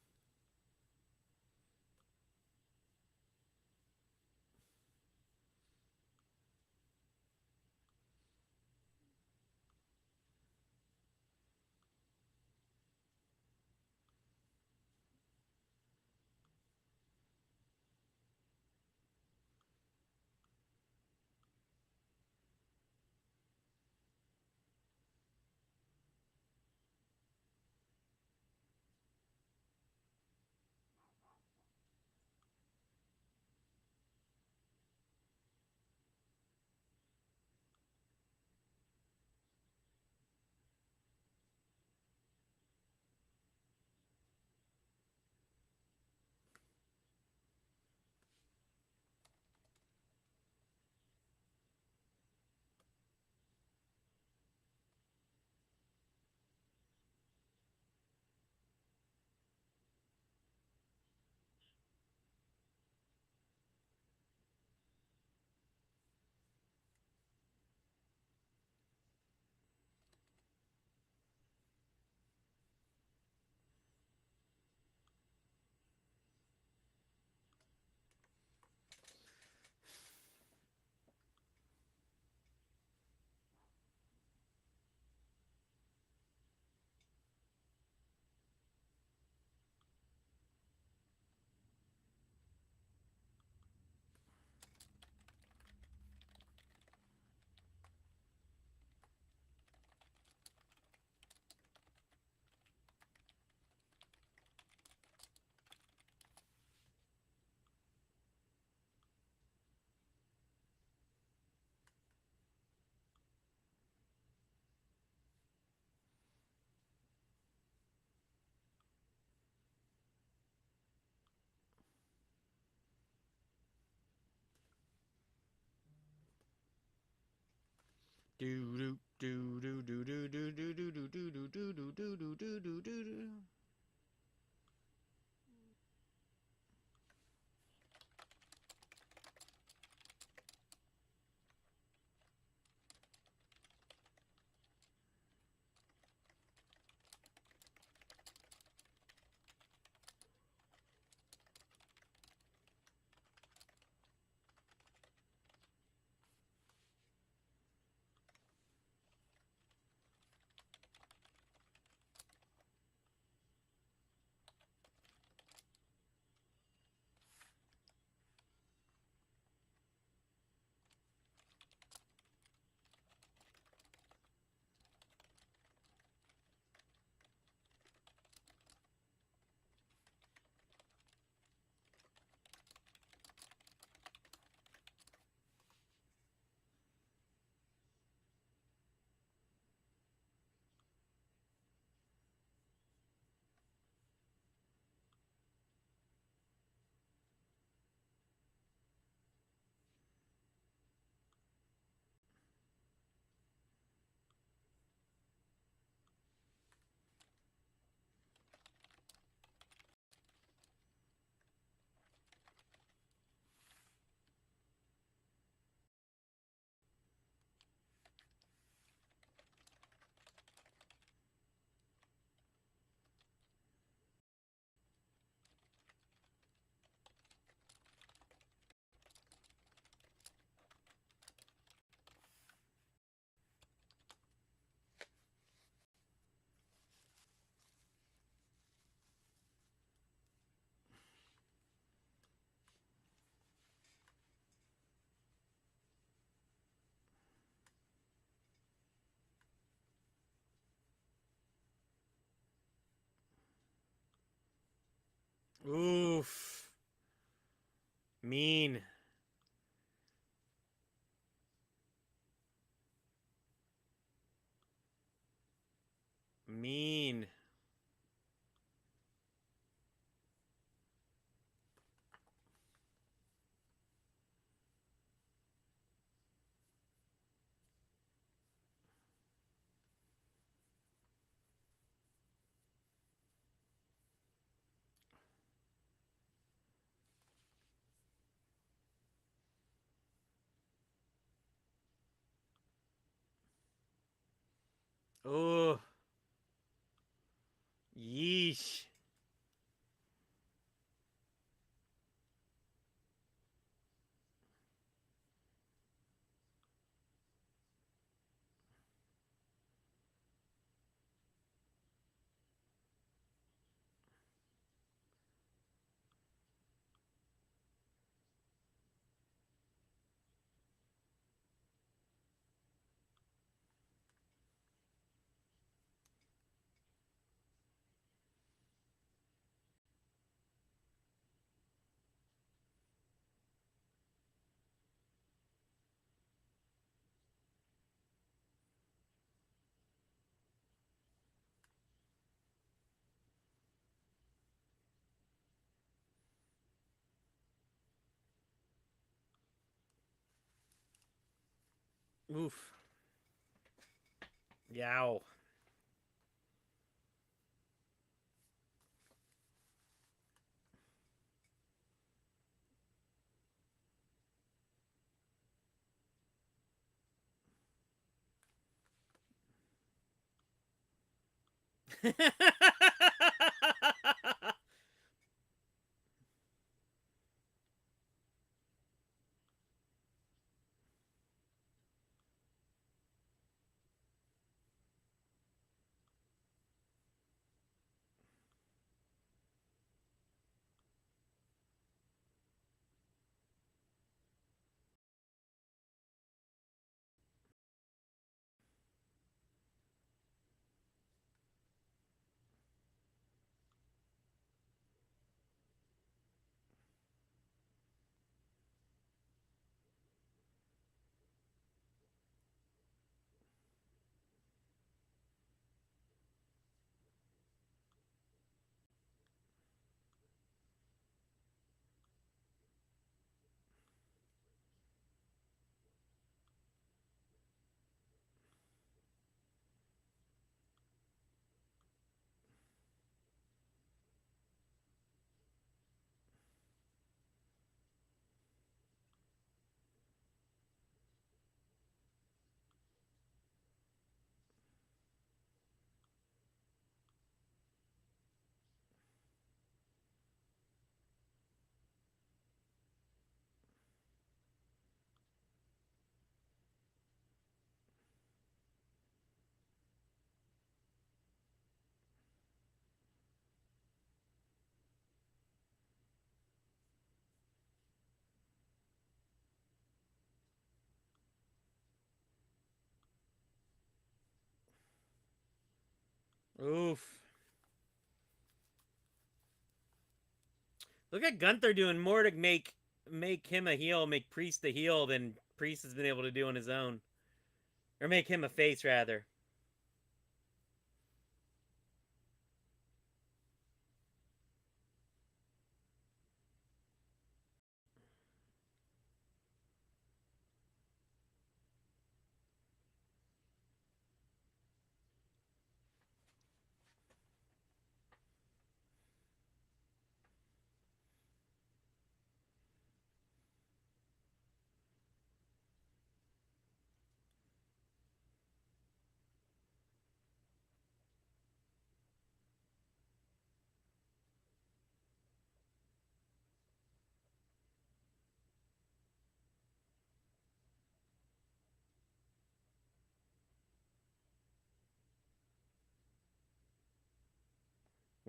Do do do do do do do do do do do do do do do do do do do. Oof. Mean. Mean. Oh. Yeesh. Oof. Yow. Oof. Look at Gunther doing more to make him a heel, make Priest a heel than Priest has been able to do on his own. Or make him a face, rather.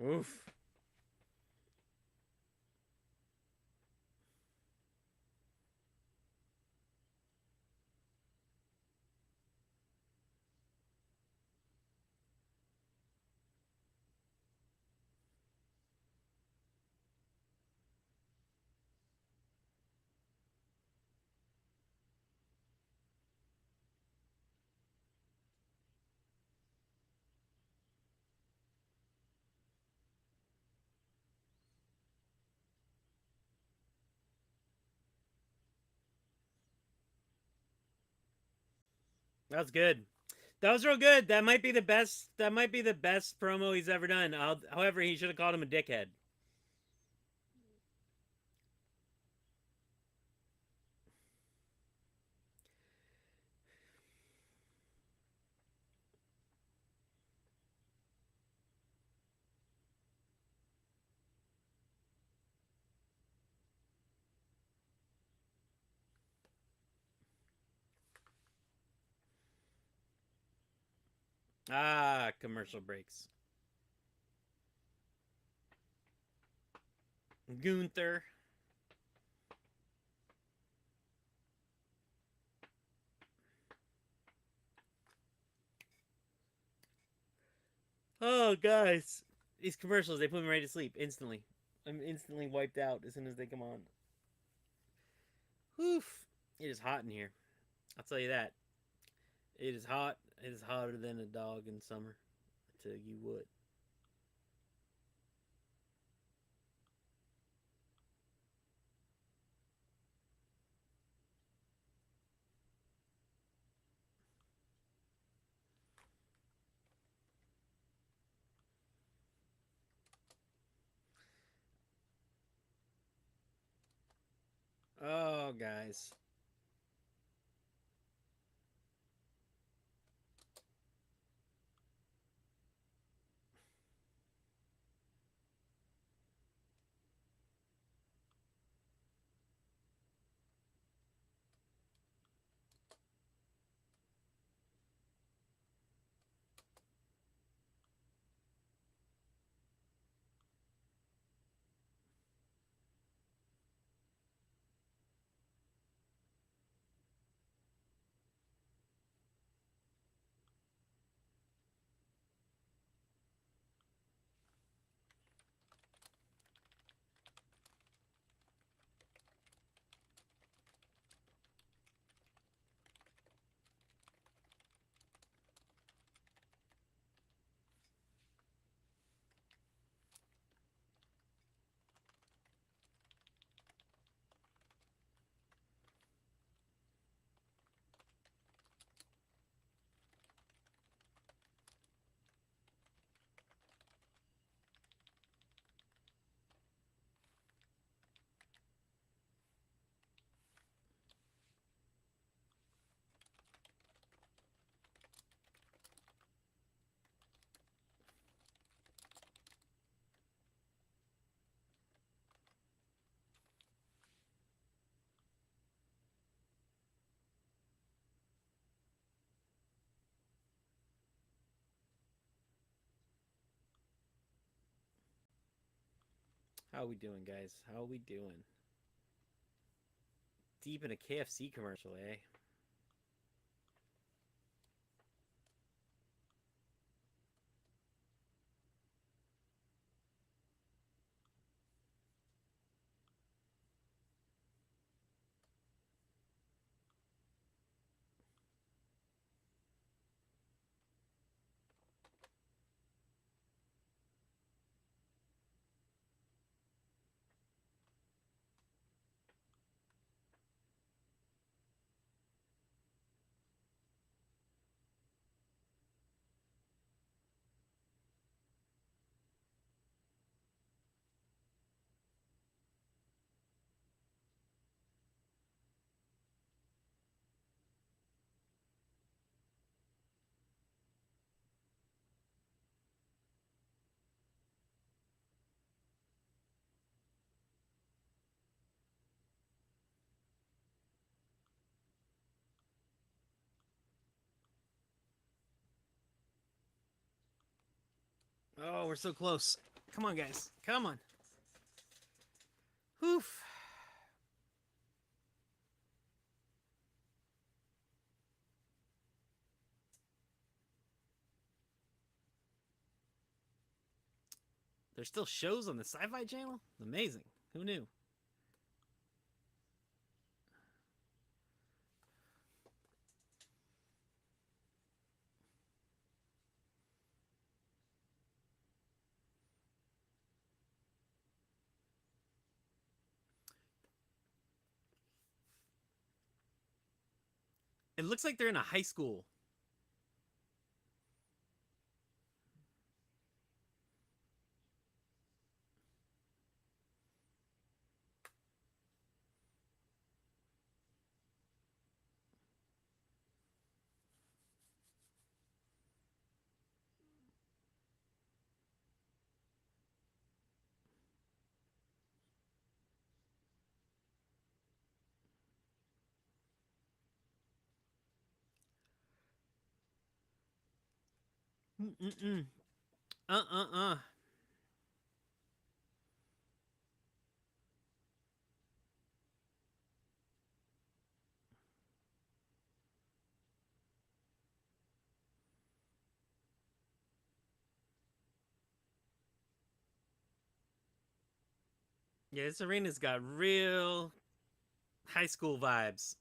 Oof. That was good. That was real good. That might be the best. That might be the best promo he's ever done. However, he should have called him a dickhead. Ah, commercial breaks. Gunther. Oh, guys. These commercials, they put me right to sleep instantly. I'm instantly wiped out as soon as they come on. Woof. It is hot in here. I'll tell you that. It is hot. It is hotter than a dog in summer. I tell you what. Oh, guys. How we doing, guys? How we doing? Deep in a KFC commercial, eh? Oh, we're so close. Come on, guys. Come on. Whew. There's still shows on the Sci-Fi Channel? Amazing. Who knew? It looks like they're in a high school. Mm-mm-mm. Uh-uh-uh. Yeah, this arena's got real high school vibes.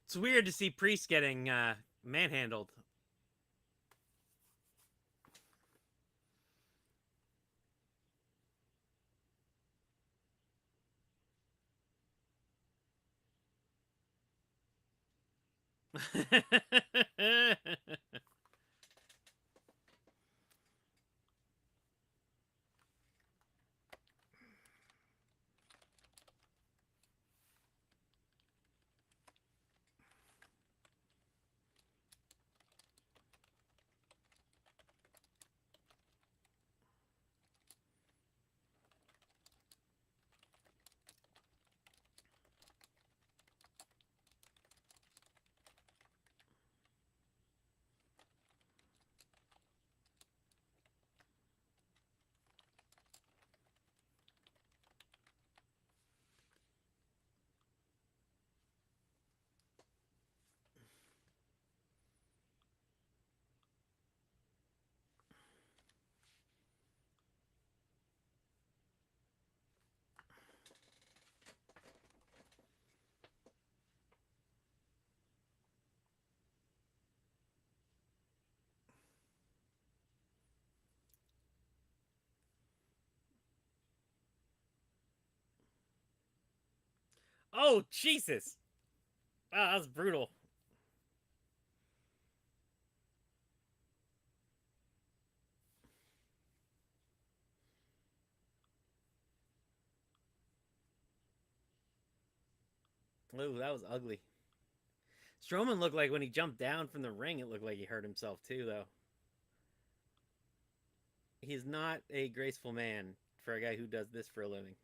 It's weird to see Priest getting manhandled. Oh, Jesus. Wow, that was brutal. Ooh, that was ugly. Strowman looked like when he jumped down from the ring, it looked like he hurt himself too, though. He's not a graceful man for a guy who does this for a living.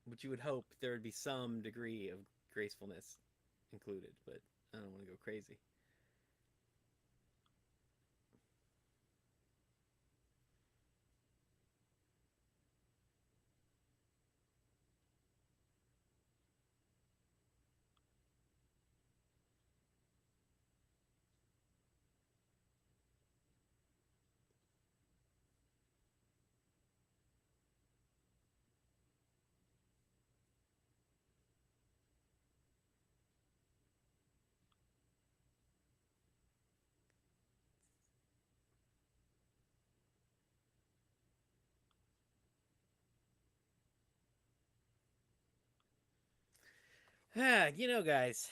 But you would hope there would be some degree of gracefulness included, but I don't want to go crazy. You know, guys,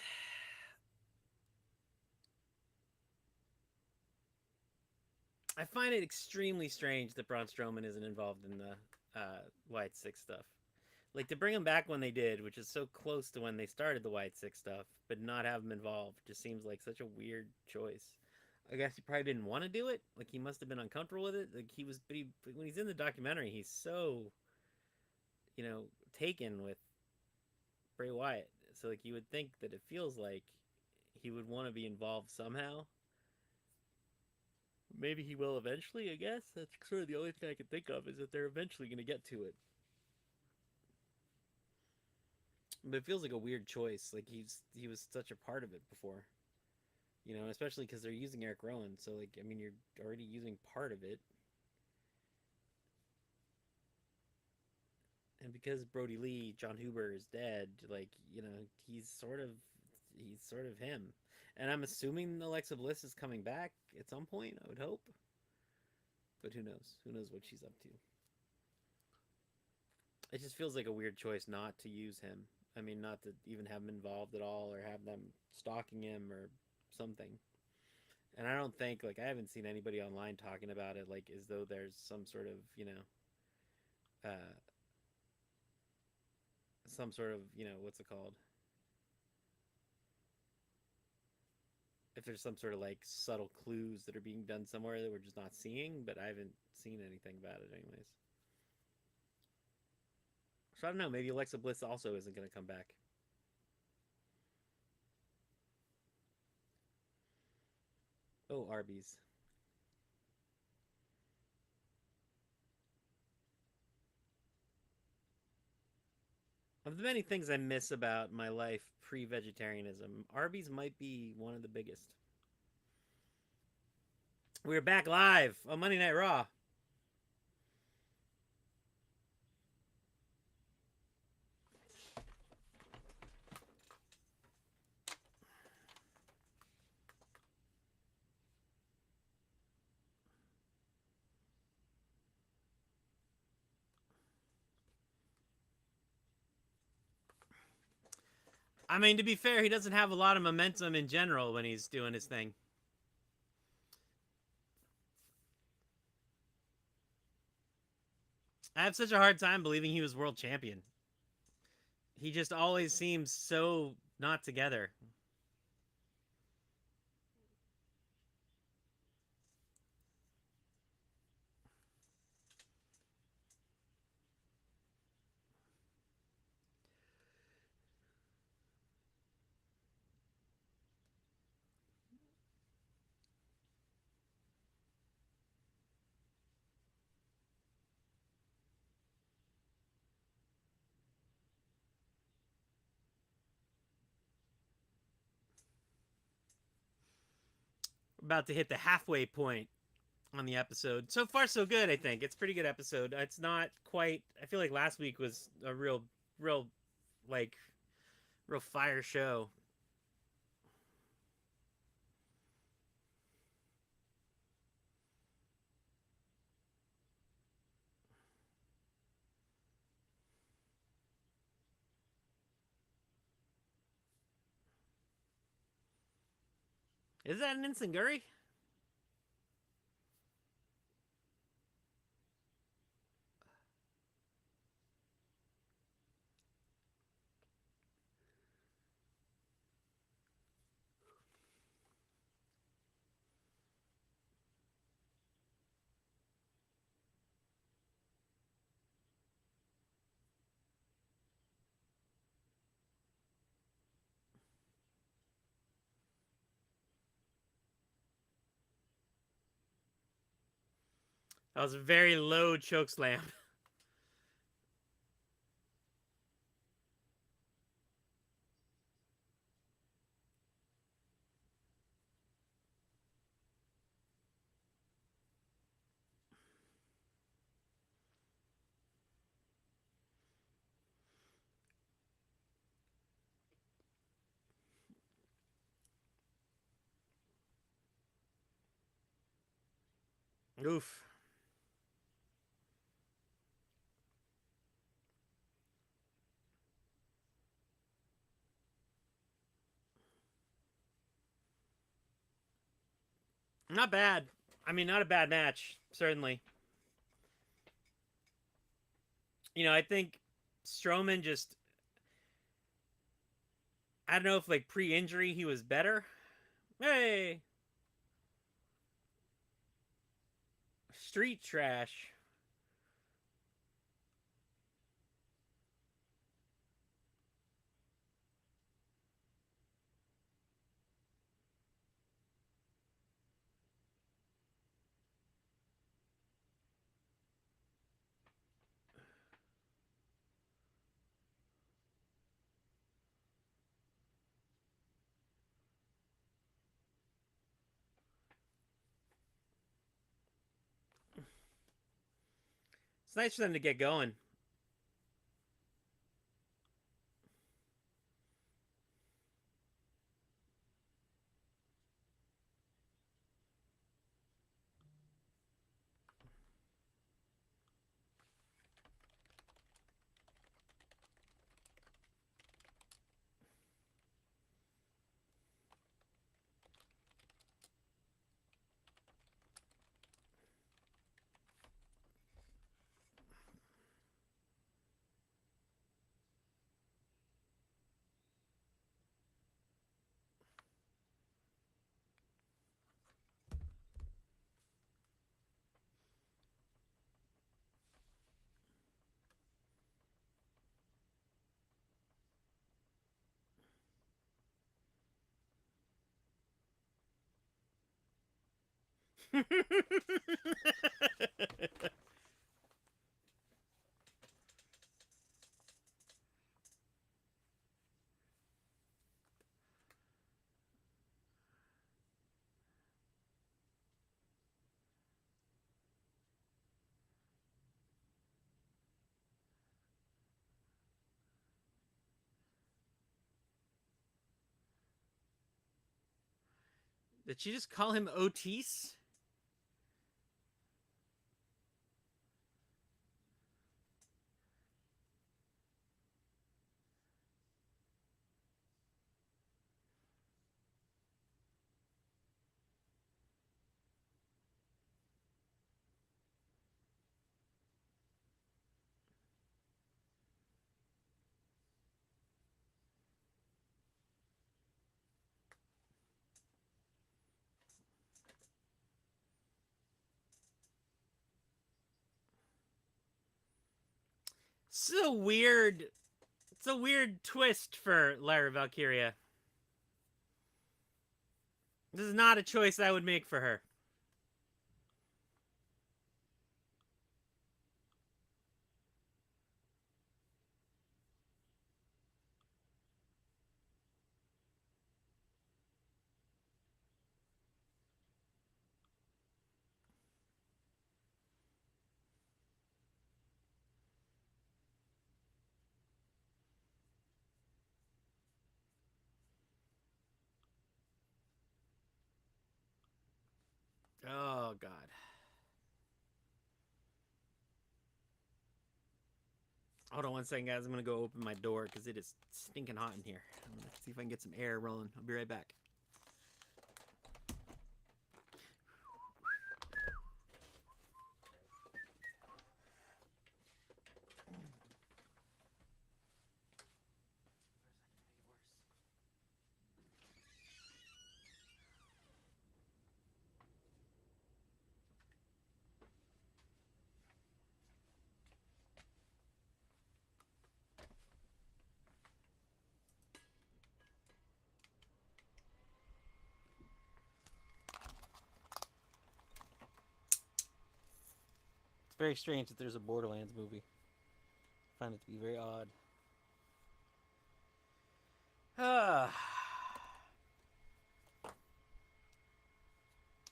I find it extremely strange that Braun Strowman isn't involved in the White Six stuff. Like to bring him back when they did, which is so close to when they started the White Six stuff, but not have him involved just seems like such a weird choice. I guess he probably didn't want to do it. Like he must have been uncomfortable with it. Like he was, but when he's in the documentary, he's so, you know, taken with Bray Wyatt. So like you would think that it feels like he would want to be involved somehow. Maybe he will eventually. I guess that's sort of the only thing I can think of is that they're eventually going to get to it. But it feels like a weird choice. Like he was such a part of it before, you know, especially because they're using Eric Rowan. So like, I mean, you're already using part of it, and because Brody Lee, John Huber is dead, like you know, he's sort of him. And I'm assuming Alexa Bliss is coming back at some point. I would hope, but who knows? Who knows what she's up to? It just feels like a weird choice not to use him. I mean, not to even have him involved at all, or have them stalking him or something. And I don't think like I haven't seen anybody online talking about it like as though there's some sort of uh, some sort of what's it called? If there's some sort of like subtle clues that are being done somewhere that we're just not seeing, but I haven't seen anything about it anyways. So I don't know. Maybe Alexa Bliss also isn't going to come back. Oh, Arby's. Of the many things I miss about my life pre-vegetarianism, Arby's might be one of the biggest. We're back live on Monday Night Raw. I mean, to be fair, he doesn't have a lot of momentum in general when he's doing his thing. I have such a hard time believing he was world champion. He just always seems so not together. We're about to hit the halfway point on the episode. So far, so good, I think. It's a pretty good episode. It's not quite. I feel like last week was a real, like, real fire show. Is that an instant Guri? That was a very low choke slam. Oof. Not bad. I mean, not a bad match, certainly. You know, I think Strowman just, I don't know if like pre-injury he was better. Hey, street trash. It's nice for them to get going. Did she just call him Otis? It's a weird. It's a weird twist for Lyra Valkyria. This is not a choice I would make for her. Oh God. Hold on one second, guys. I'm gonna go open my door because it is stinking hot in here. I'm gonna see if I can get some air rolling. I'll be right back. It's very strange that there's a Borderlands movie. I find it to be very odd.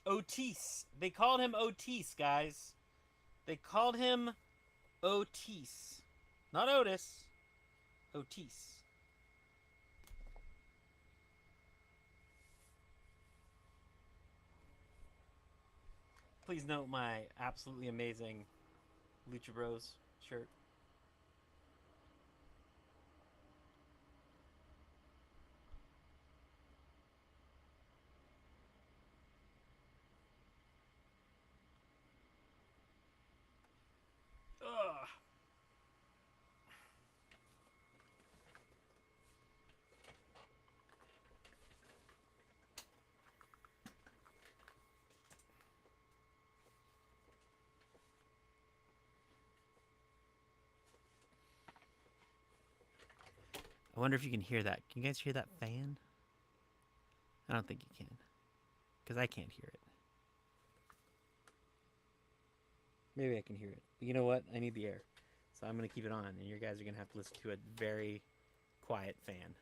Otis. They called him Otis, guys. They called him Otis. Not Otis. Otis. Please note my absolutely amazing Lucha Bros shirt. I wonder if you can hear that. Can you guys hear that fan? I don't think you can. Because I can't hear it. Maybe I can hear it. But you know what? I need the air. So I'm going to keep it on. And you guys are going to have to listen to a very quiet fan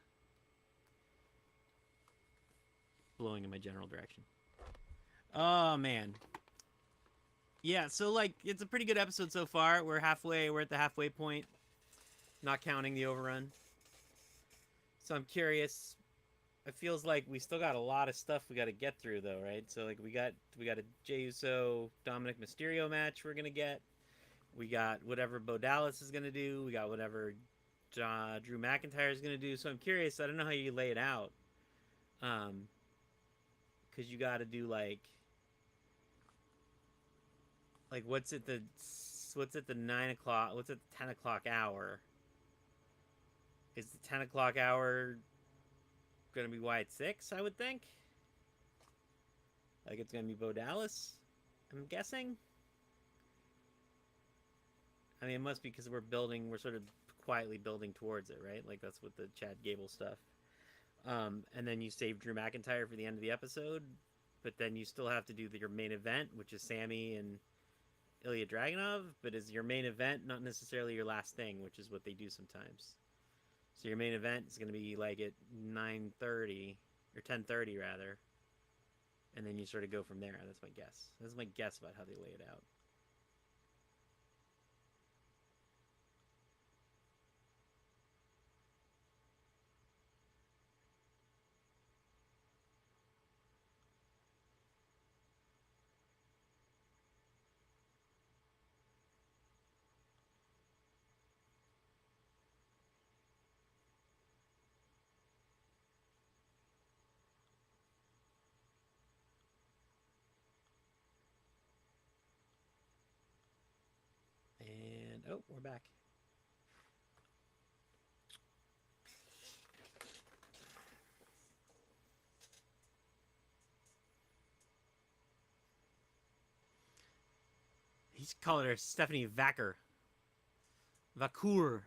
blowing in my general direction. Oh, man. Yeah, so, like, it's a pretty good episode so far. We're at the halfway point. Not counting the overrun. So I'm curious. It feels like we still got a lot of stuff we got to get through, though, right? So, like, we got a Jey Uso Dominic Mysterio match we're going to get. We got whatever Bo Dallas is going to do. We got whatever Drew McIntyre is going to do. So I'm curious. I don't know how you lay it out. Because you got to do, like what's at the 9 o'clock, what's at the 10 o'clock hour? Is the 10 o'clock hour gonna be Wyatt 6, I would think? Like, it's gonna be Bo Dallas, I'm guessing? I mean, it must be because we're sort of quietly building towards it, right? Like, that's with the Chad Gable stuff. And then you save Drew McIntyre for the end of the episode, but then you still have to do your main event, which is Sammy and Ilya Dragunov, but is your main event not necessarily your last thing, which is what they do sometimes. So your main event is going to be like at 9:30 or 10:30 rather, and then you sort of go from there. That's my guess. That's my guess about how they lay it out. And oh, we're back. He's calling her Stephanie Vacker. Vacour.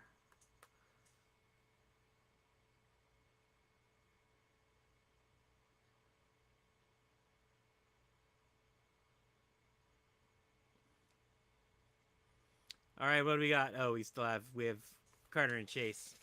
All right, what do we got? Oh, we have Carter and Chase.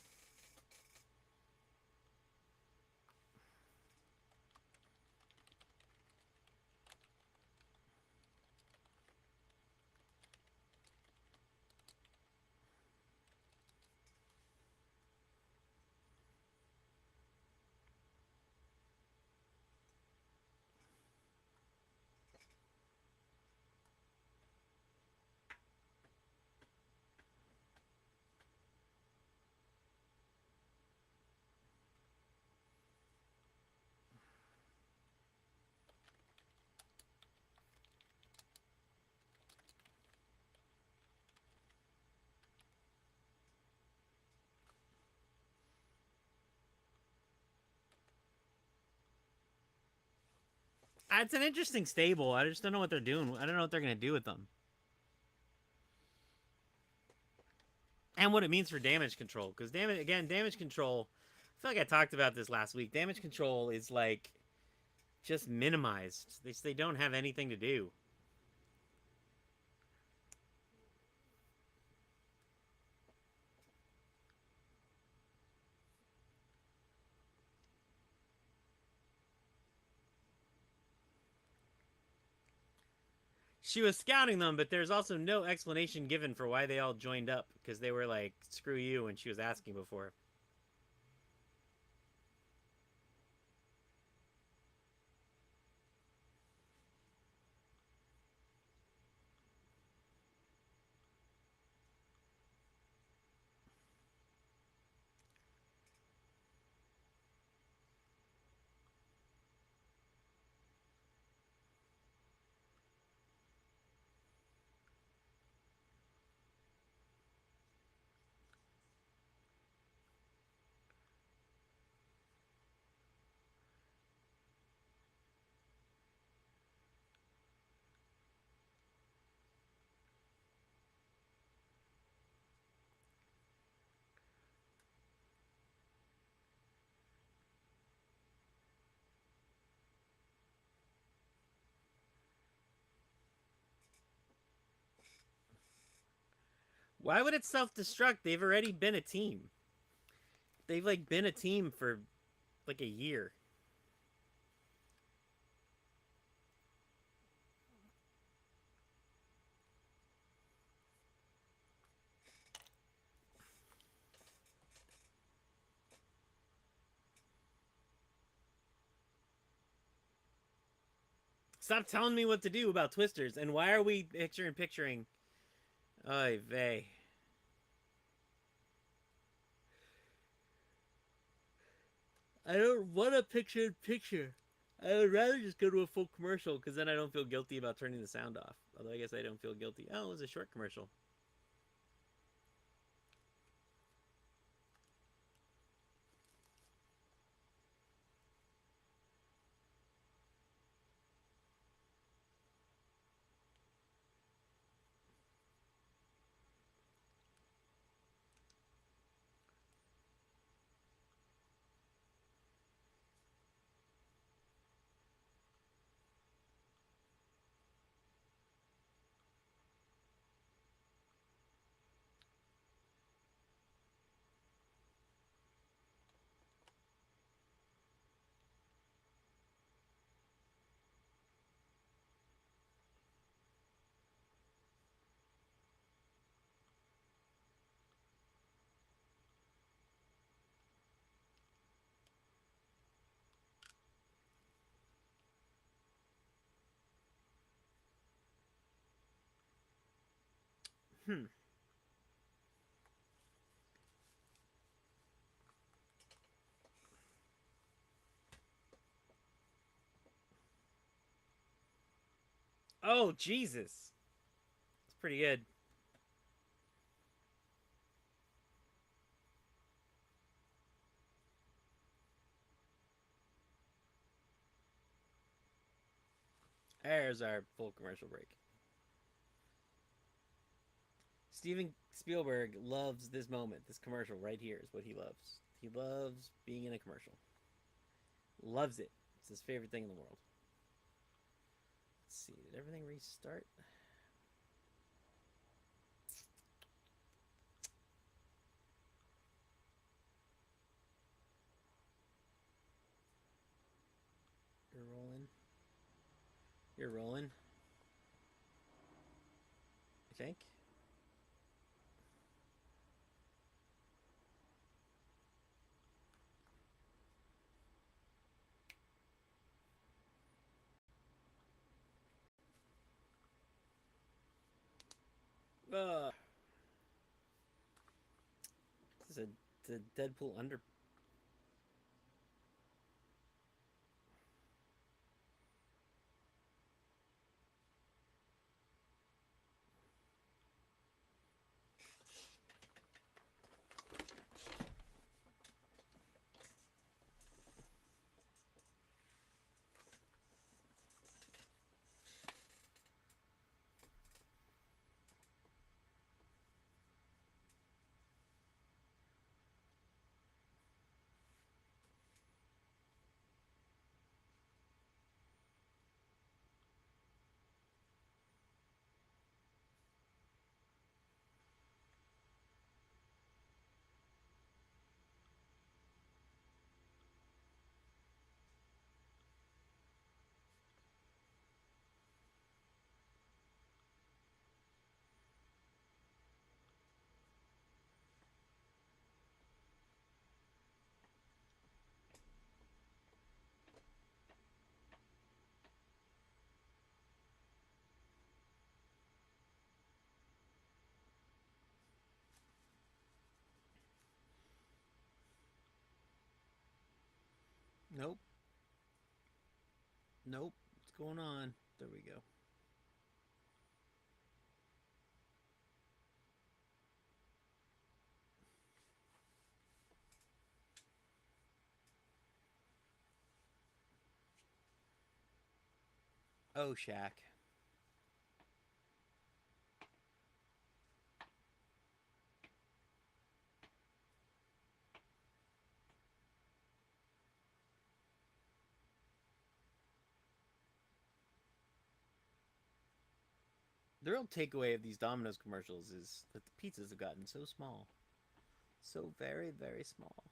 It's an interesting stable. I just don't know what they're doing. I don't know what they're going to do with them. And what it means for damage control. Because damage control, I feel like I talked about this last week. Damage control is like just minimized. They don't have anything to do. She was scouting them, but there's also no explanation given for why they all joined up. Because they were like, screw you, when she was asking before. Why would it self-destruct? They've already been a team. They've, like, been a team for, like, a year. Stop telling me what to do about twisters. And why are we picturing? Oy vey. I don't want a picture. I would rather just go to a full commercial because then I don't feel guilty about turning the sound off. Although I guess I don't feel guilty. Oh, it was a short commercial. Hmm. Oh, Jesus. It's pretty good. There's our full commercial break. Steven Spielberg loves this moment. This commercial right here is what he loves. He loves being in a commercial. Loves it. It's his favorite thing in the world. Let's see. Did everything restart? You're rolling. You're rolling. I think. This is a Deadpool under. Nope. Nope. What's going on? There we go. Oh, Shaq. The real takeaway of these Domino's commercials is that the pizzas have gotten so small. So very, very small.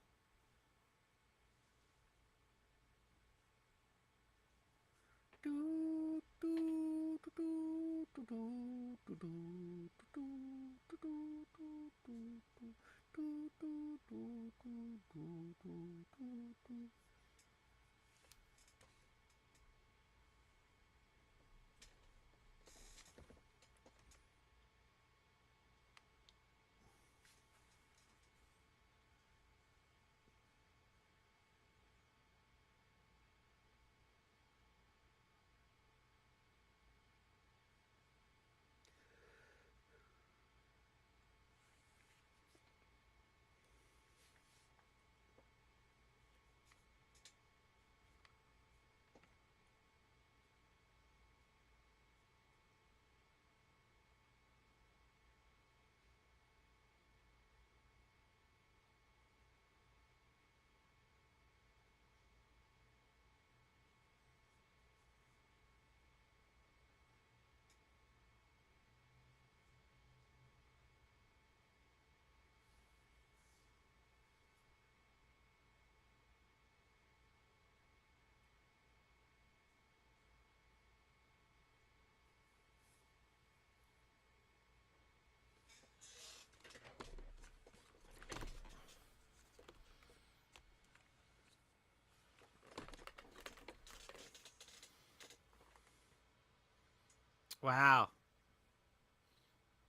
Wow.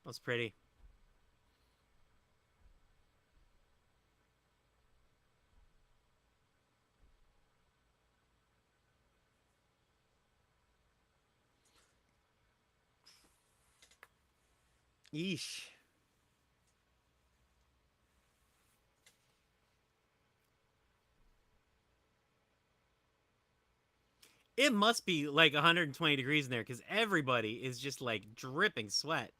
That's pretty. Yeesh. It must be like 120 degrees in there because everybody is just like dripping sweat.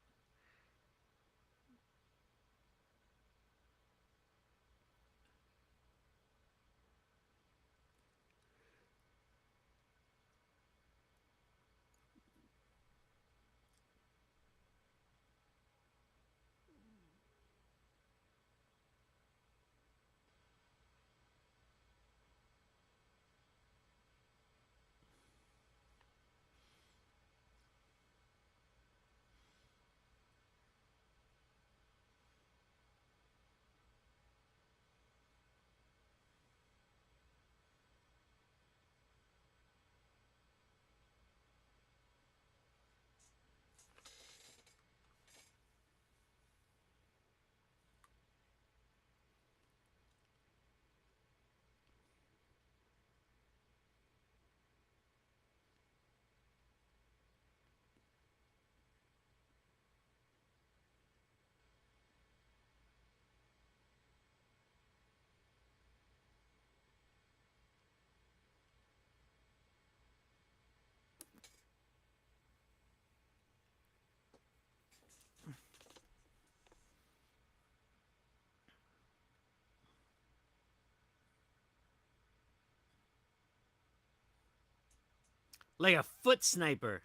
Like a foot sniper.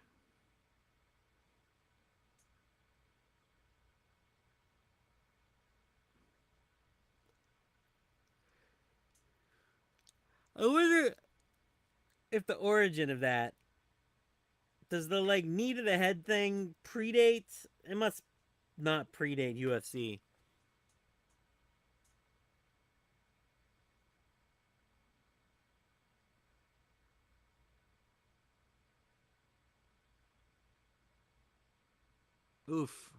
I wonder if the origin of that, does the like knee to the head thing predate? It must not predate UFC. Oof.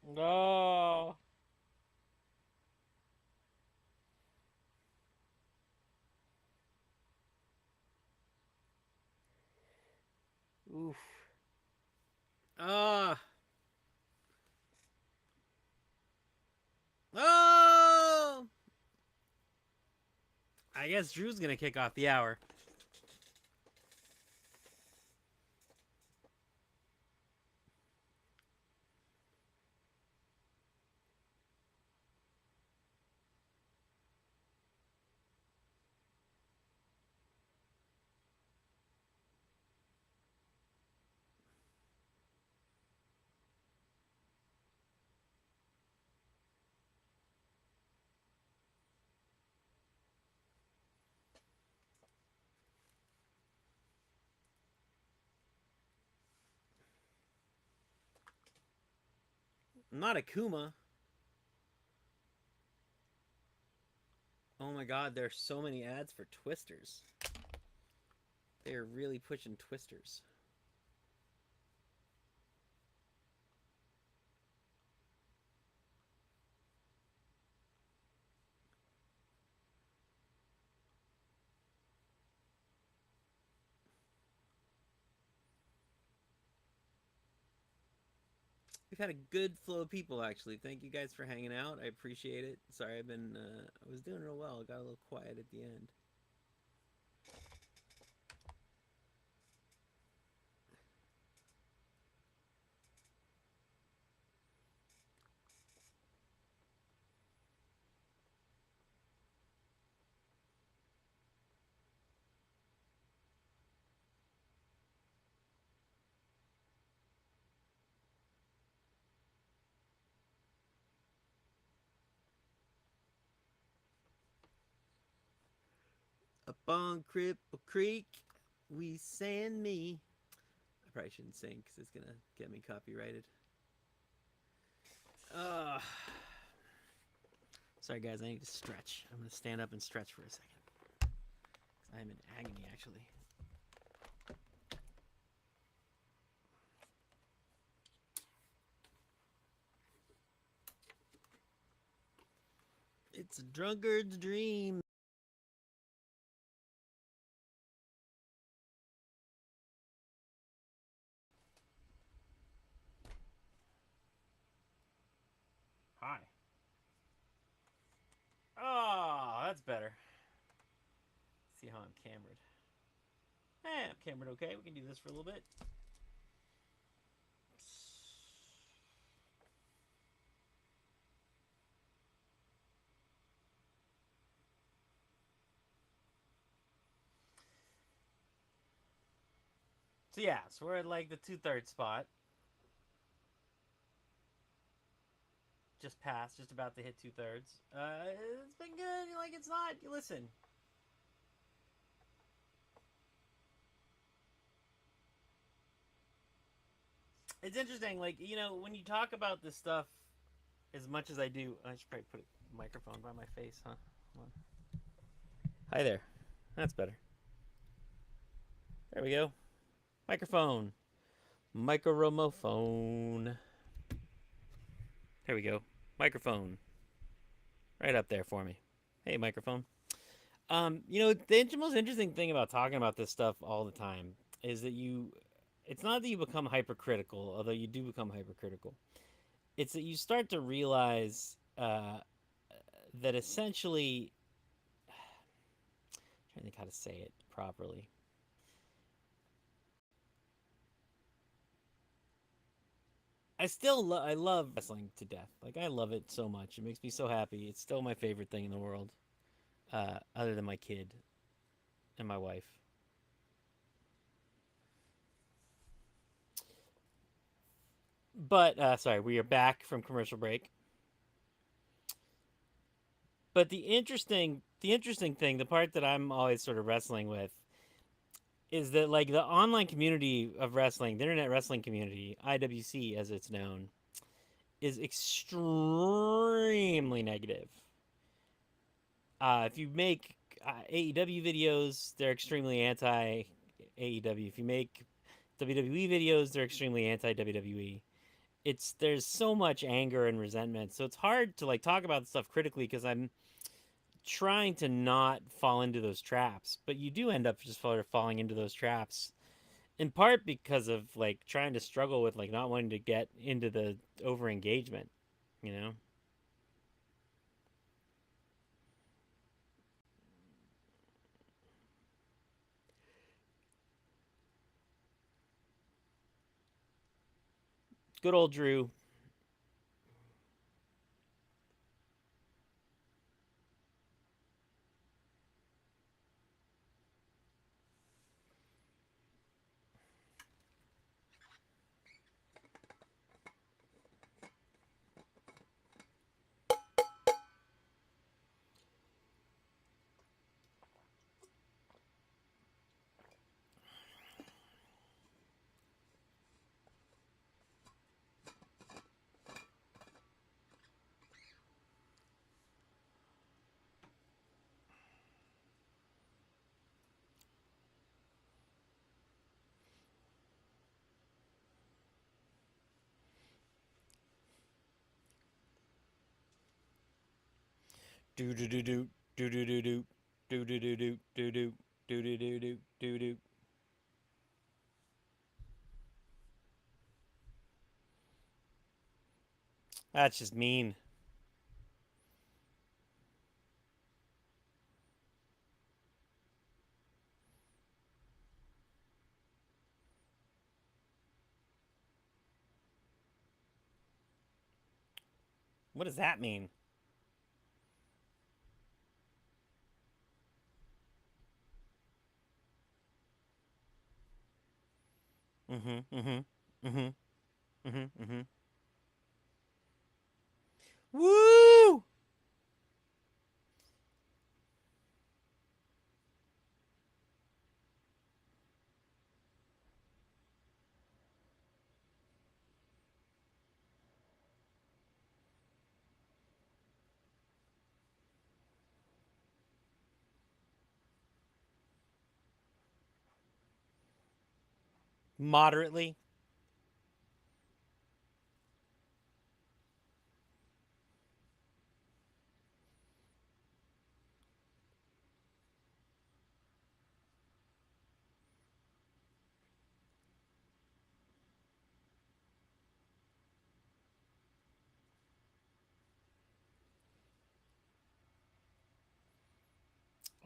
No. Oof. Ah. Oh. I guess Drew's gonna kick off the hour. Not Akuma. Oh my god, there's so many ads for Twisters. They're really pushing Twisters. We've had a good flow of people, actually. Thank you guys for hanging out. I appreciate it. Sorry, I was doing real well. I got a little quiet at the end. Up on Cripple Creek, we sand me. I probably shouldn't sing because it's gonna get me copyrighted. Sorry guys, I need to stretch. I'm gonna stand up and stretch for a second. I'm in agony, actually. It's a drunkard's dream. Hi. Oh, that's better. Let's see how I'm cambered. I'm cambered okay. We can do this for a little bit. So yeah, so we're at like the 2/3 spot. Just past, just about to hit 2/3. It's been good. Like it's not. Listen. It's interesting, like, when you talk about this stuff as much as I do, I should probably put a microphone by my face, huh? Hold on. Hi there. That's better. There we go. Microphone. Microphone. There we go. Microphone. Right up there for me. Hey, microphone. The most interesting thing about talking about this stuff all the time is that it's not that you become hypercritical, although you do become hypercritical. It's that you start to realize that essentially, I'm trying to think how to say it properly. I love wrestling to death. Like, I love it so much. It makes me so happy. It's still my favorite thing in the world, other than my kid and my wife. But sorry, we are back from commercial break. But the interesting thing, the part that I'm always sort of wrestling with, is that like the online community of wrestling, the internet wrestling community, IWC as it's known, is extremely negative. If you make AEW videos, they're extremely anti AEW. If you make WWE videos, they're extremely anti WWE. there's so much anger and resentment, so it's hard to like talk about the stuff critically because I'm trying to not fall into those traps, but you do end up just falling into those traps in part because of like trying to struggle with like not wanting to get into the over engagement, you know. Good old Drew. Do do do do do do do do do do do do do do do do do do do do. That's just mean. What does that mean? Mm-hmm. Mm-hmm. Mm-hmm. Mm-hmm. Mm-hmm. Woo! Moderately.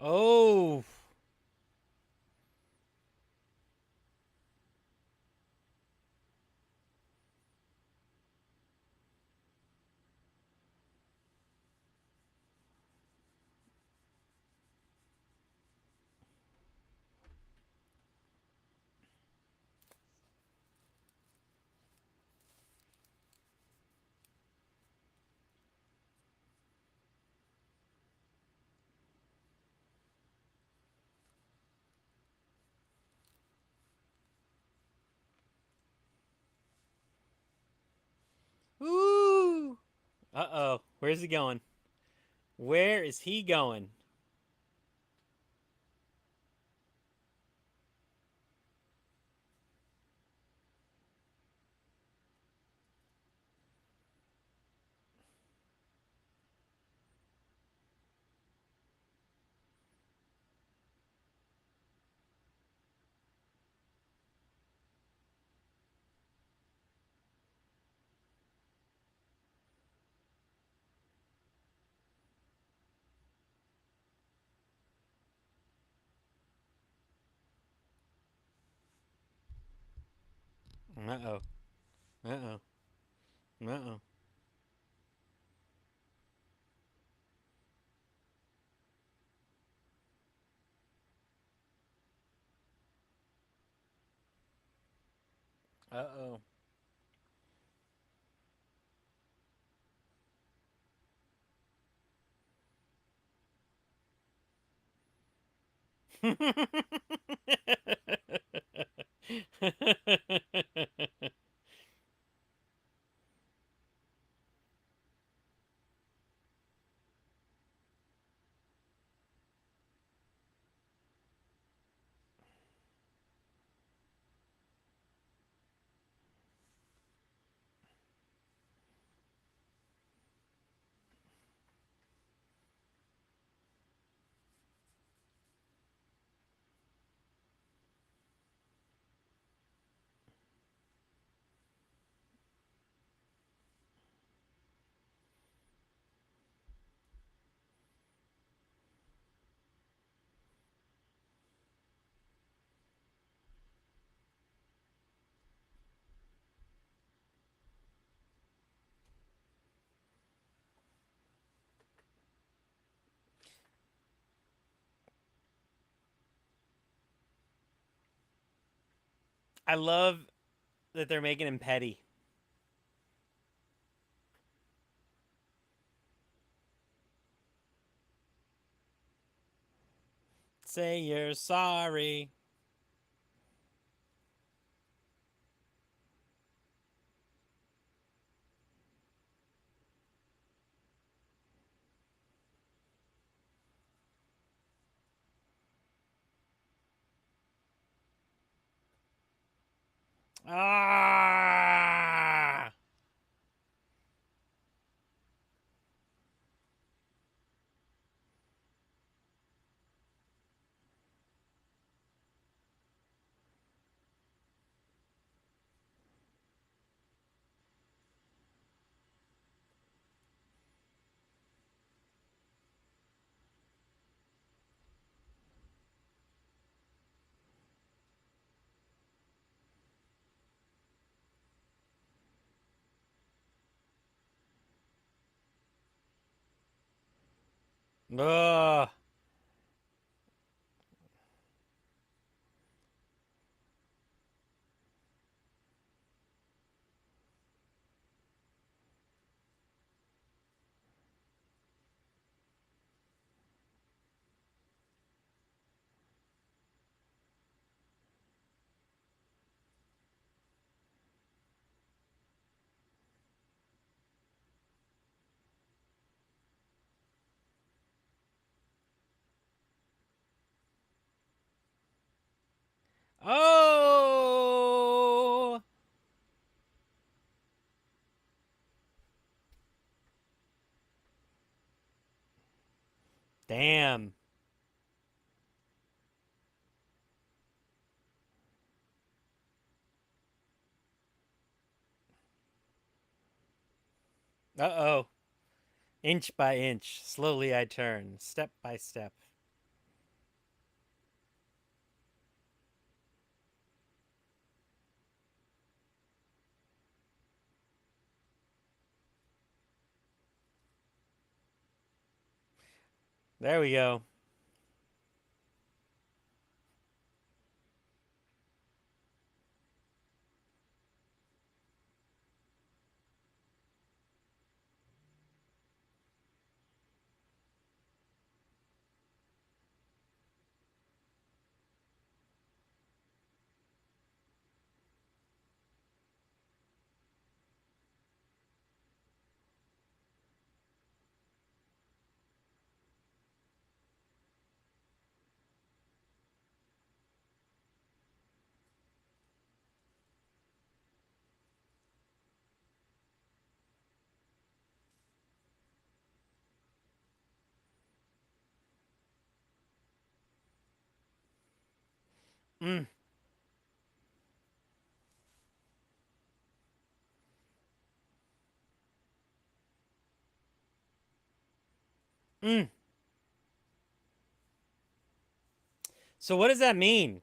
Oh. Ooh. Uh-oh. Where's he going? Where is he going? Uh-oh. Uh-oh. Uh-oh. Uh-oh. I love that they're making him petty. Say you're sorry. Ah! Ugh. Oh! Damn. Uh-oh. Inch by inch, slowly I turn, step by step. There we go. Mm. Mm. So what does that mean?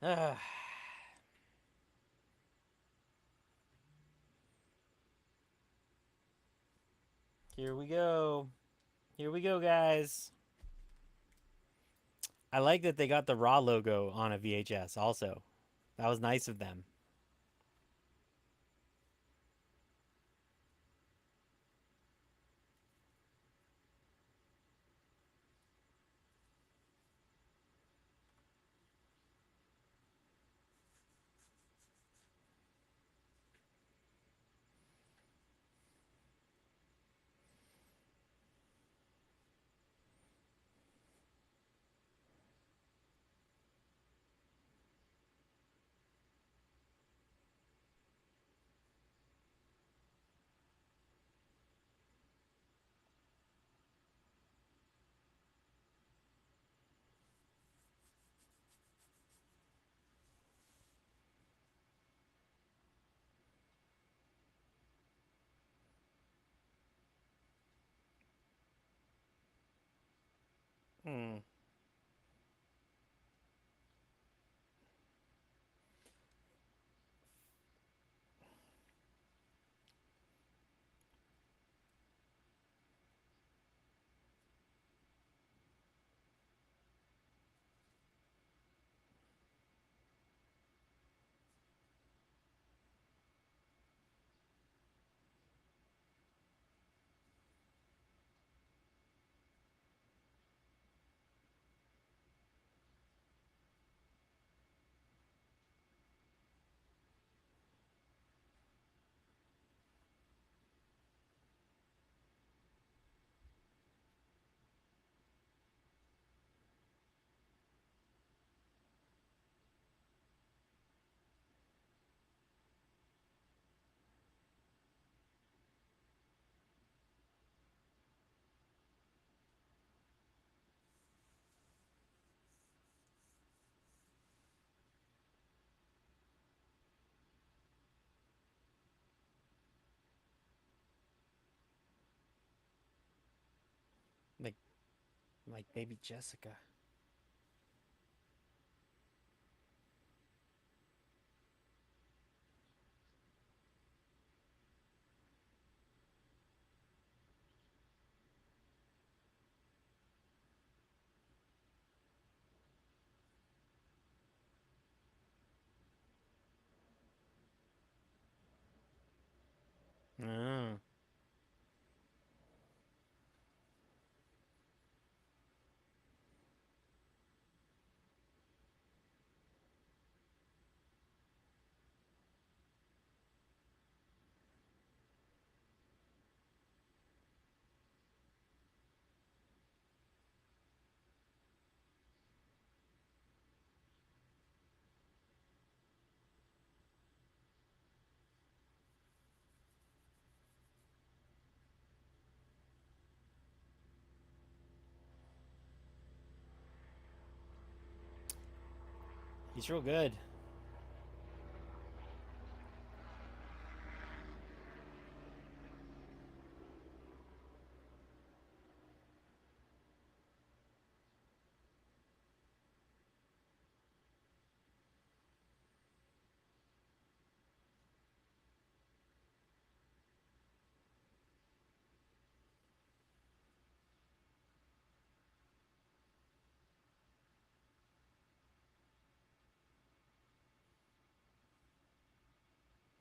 Ugh. Here we go. Here we go, guys. I like that they got the Raw logo on a VHS also. That was nice of them. Hmm. Like, like baby Jessica. Oh. He's real good.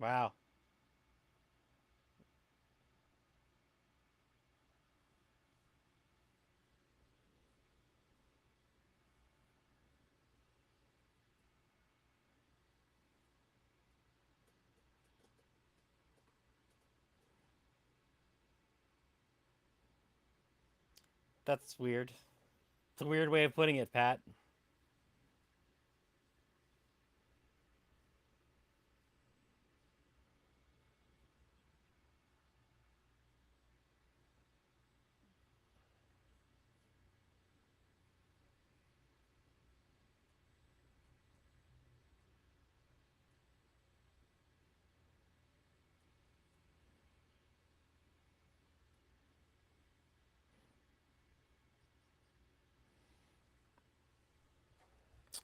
Wow. That's weird. It's a weird way of putting it, Pat.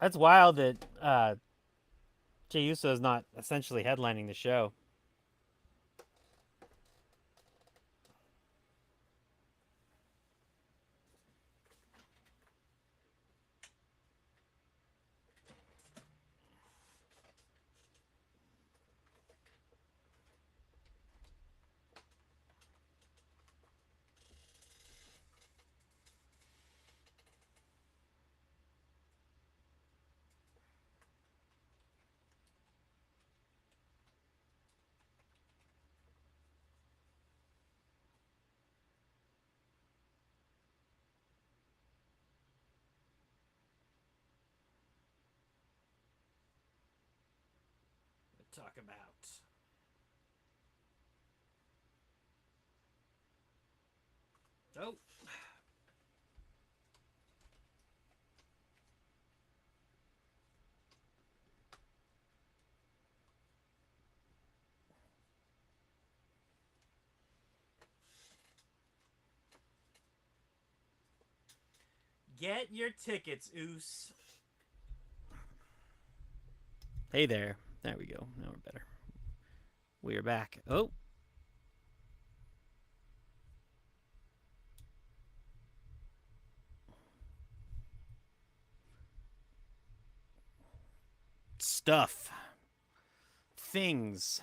That's wild that Jey Uso is not essentially headlining the show. Talk about. Oh. Get your tickets, Oos. Hey there. There we go. Now we're better. We are back. Oh. Stuff. Things.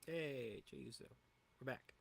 Hey, Chayuso. We're back.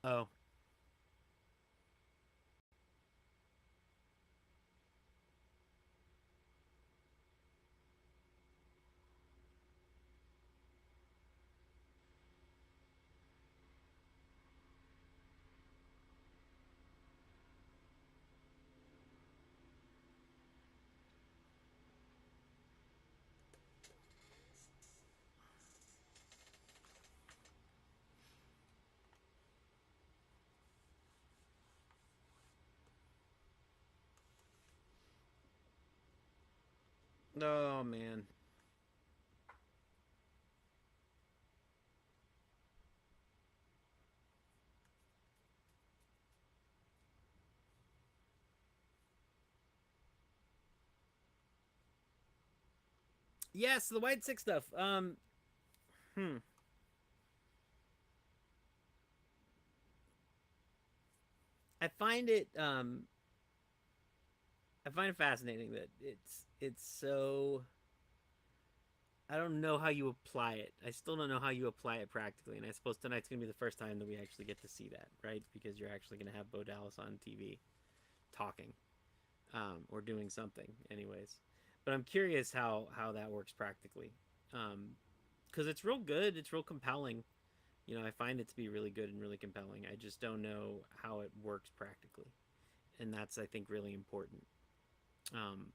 Oh. Oh, man. Yes, the White Six stuff. Hmm. I find it I find it fascinating that it's so I don't know how you apply it. I still don't know how you apply it practically, and I suppose tonight's gonna be the first time that we actually get to see that, right? Because you're actually gonna have Bo Dallas on TV talking, or doing something, anyways. But I'm curious how that works practically, because it's real good. It's real compelling. I find it to be really good and really compelling. I just don't know how it works practically. and that's, I think, really important. Um,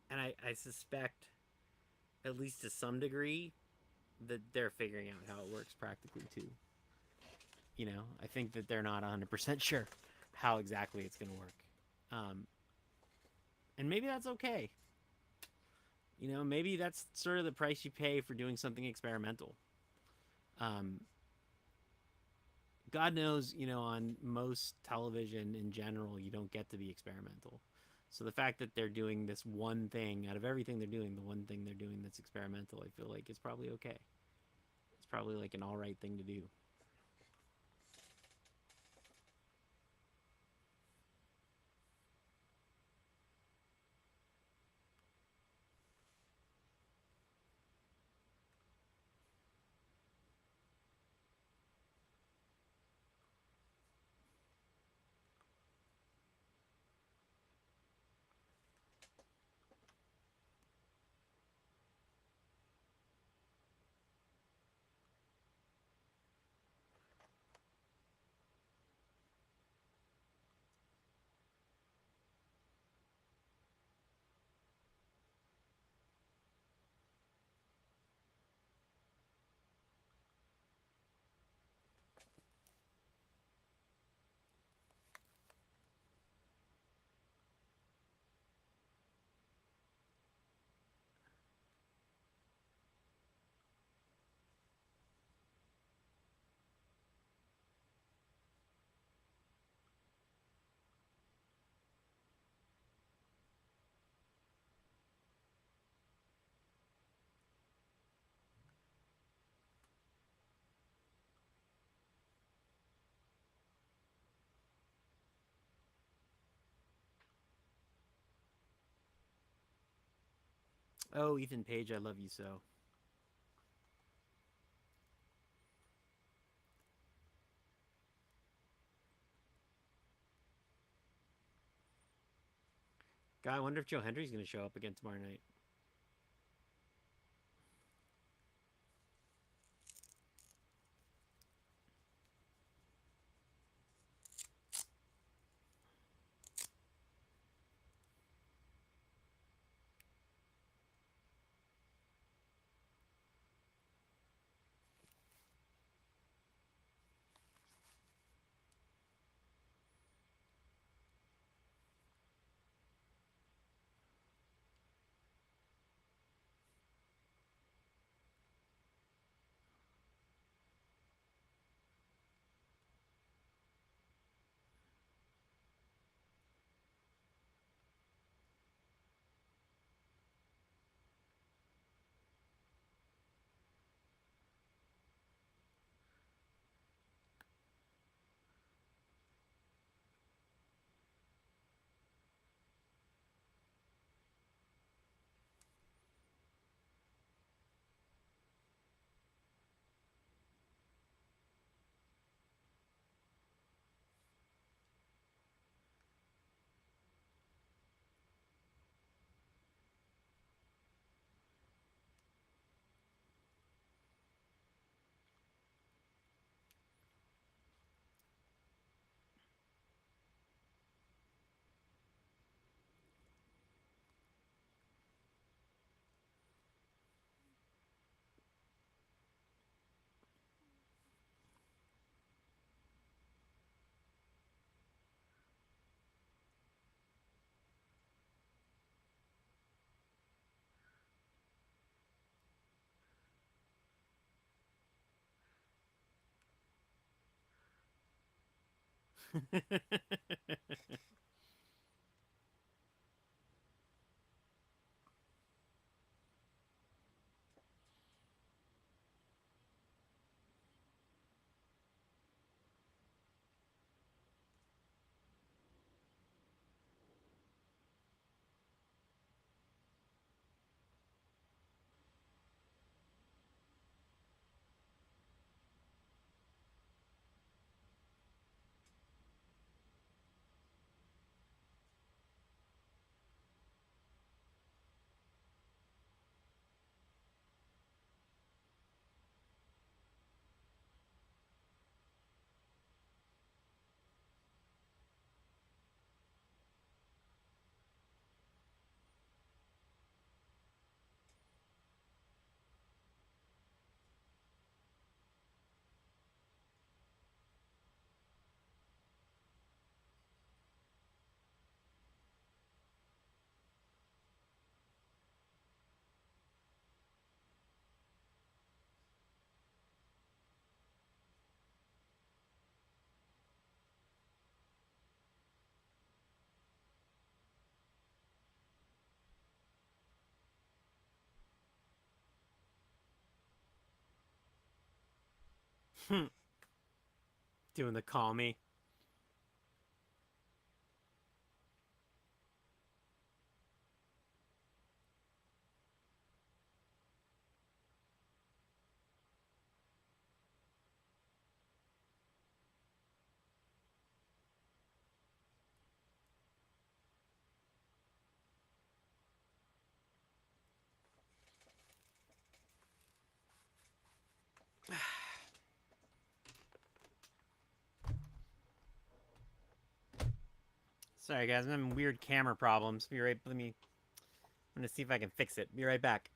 and I suspect, at least to some degree, that they're figuring out how it works practically too. You know, I think that they're not 100% sure how exactly it's going to work. And maybe that's okay. You know, maybe that's sort of the price you pay for doing something experimental. Um, God knows, you know, on most television in general, you don't get to be experimental. So the fact that they're doing this one thing out of everything they're doing, the one thing they're doing that's experimental, I feel like is probably okay. It's probably like an all right thing to do. Oh, Ethan Page, I love you so. God, I wonder if Joe Hendry's going to show up again tomorrow night. Doing the call me. Sorry guys, I'm having weird camera problems. Be right. I'm gonna see if I can fix it. Be right back.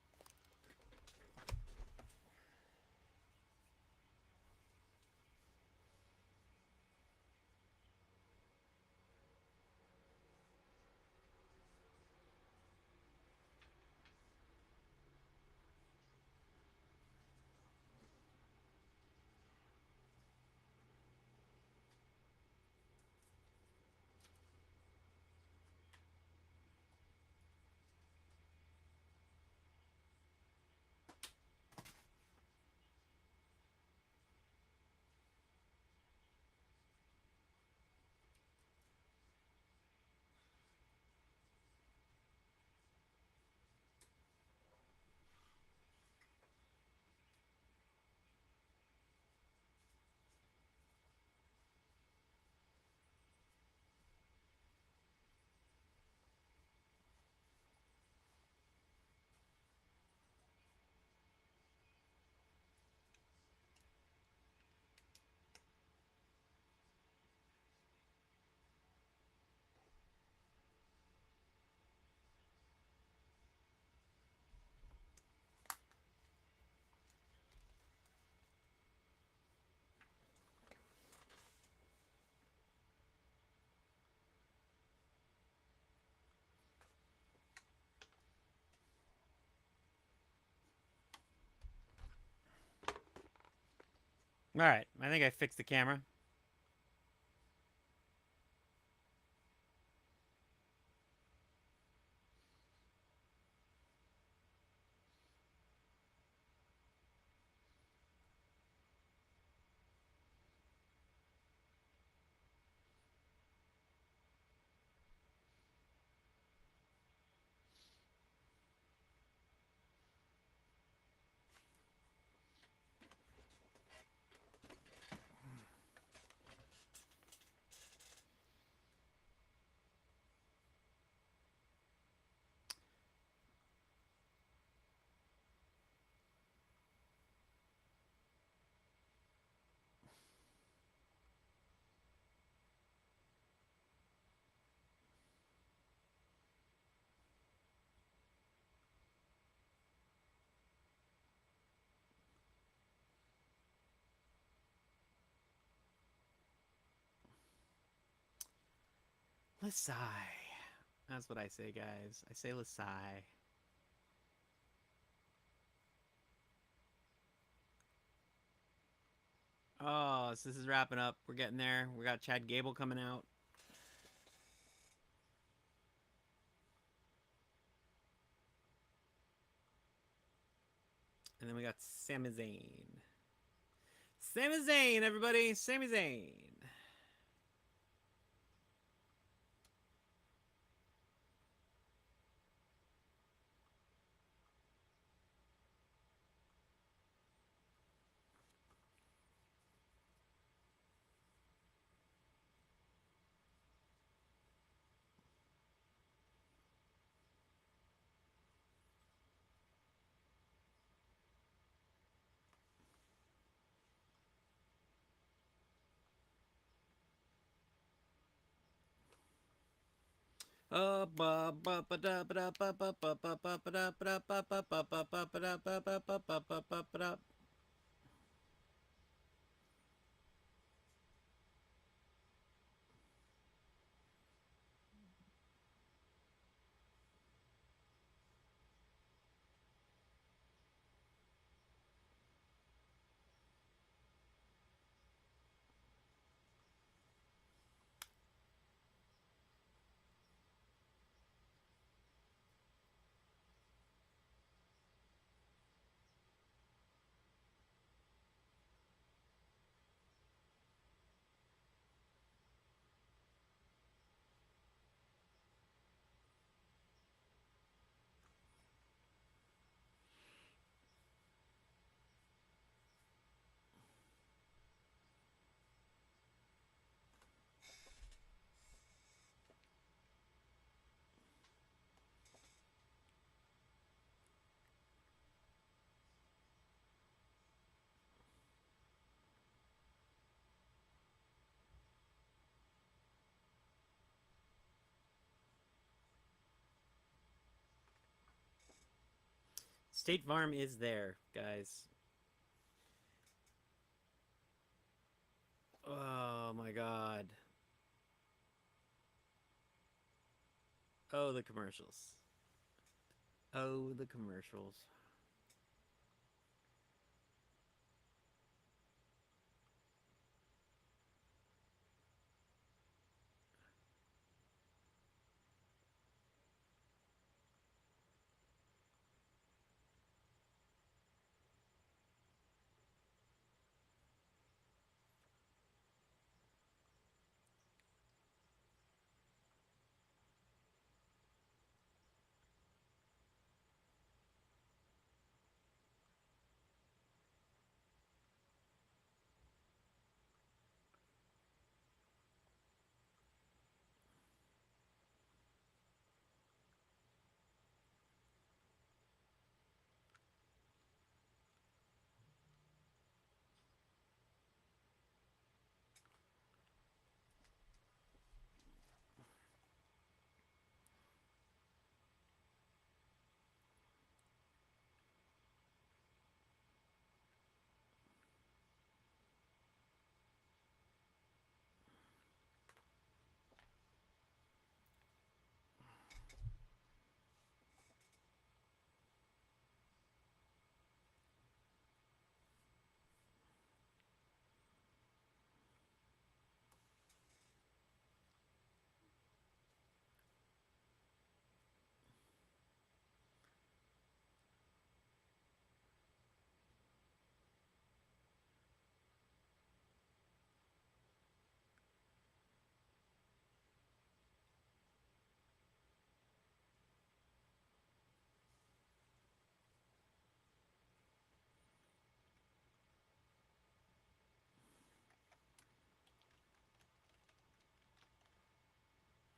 All right, I think I fixed the camera. Lasai. That's what I say, guys. I say Lasai. Oh, so this is wrapping up. We're getting there. We got Chad Gable coming out. And then we got Sami Zayn. Sami Zayn, everybody. Sami Zayn. State Farm is there, guys. Oh my god. Oh, the commercials. Oh, the commercials.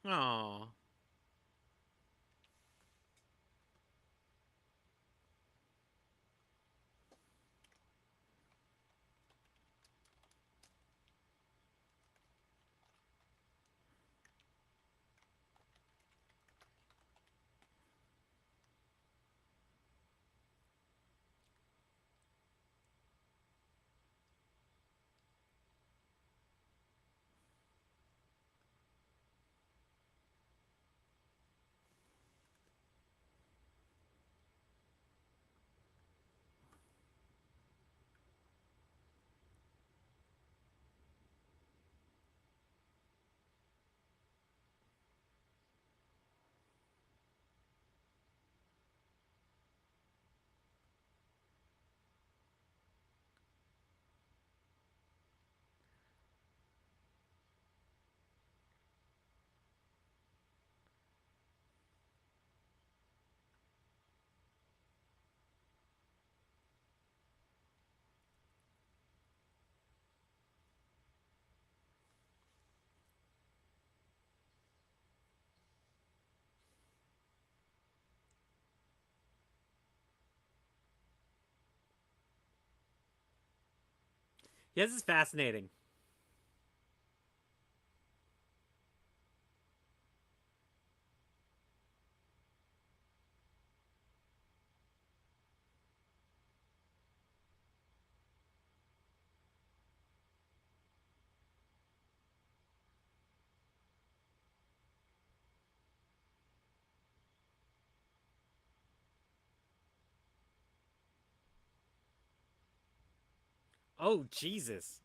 Oh. Yeah, this is fascinating. Oh, Jesus.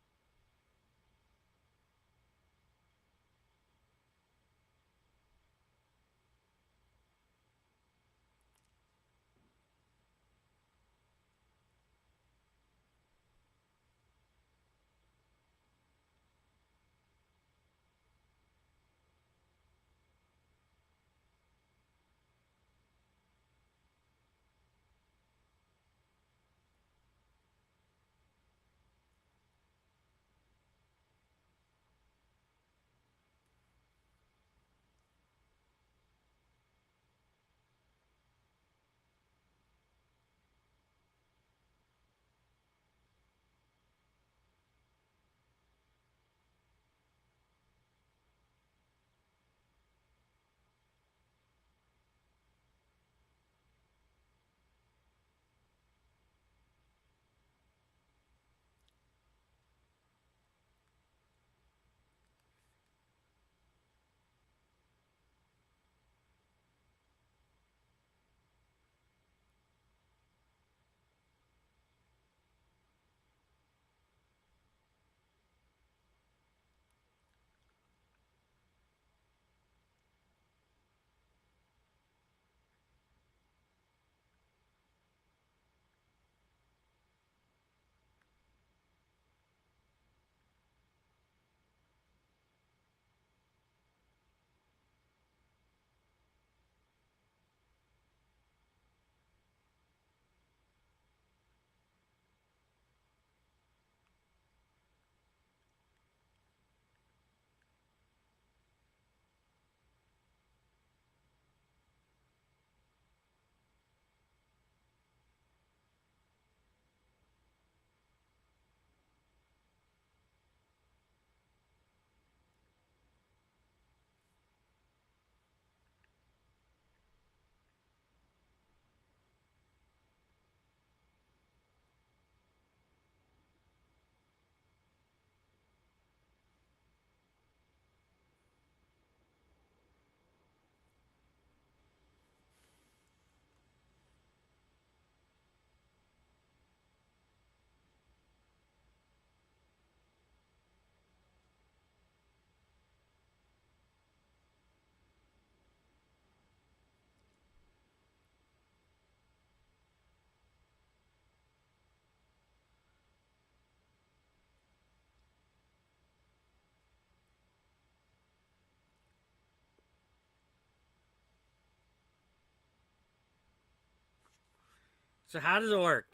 So how does it work?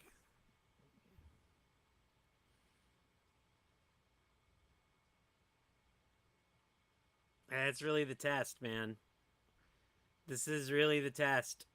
That's really the test, man. This is really the test.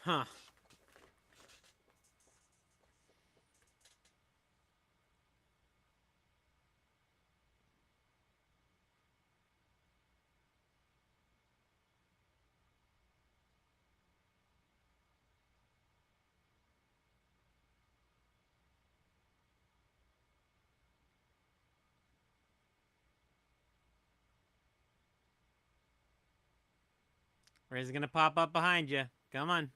Huh. Where's it gonna pop up behind you? Come on.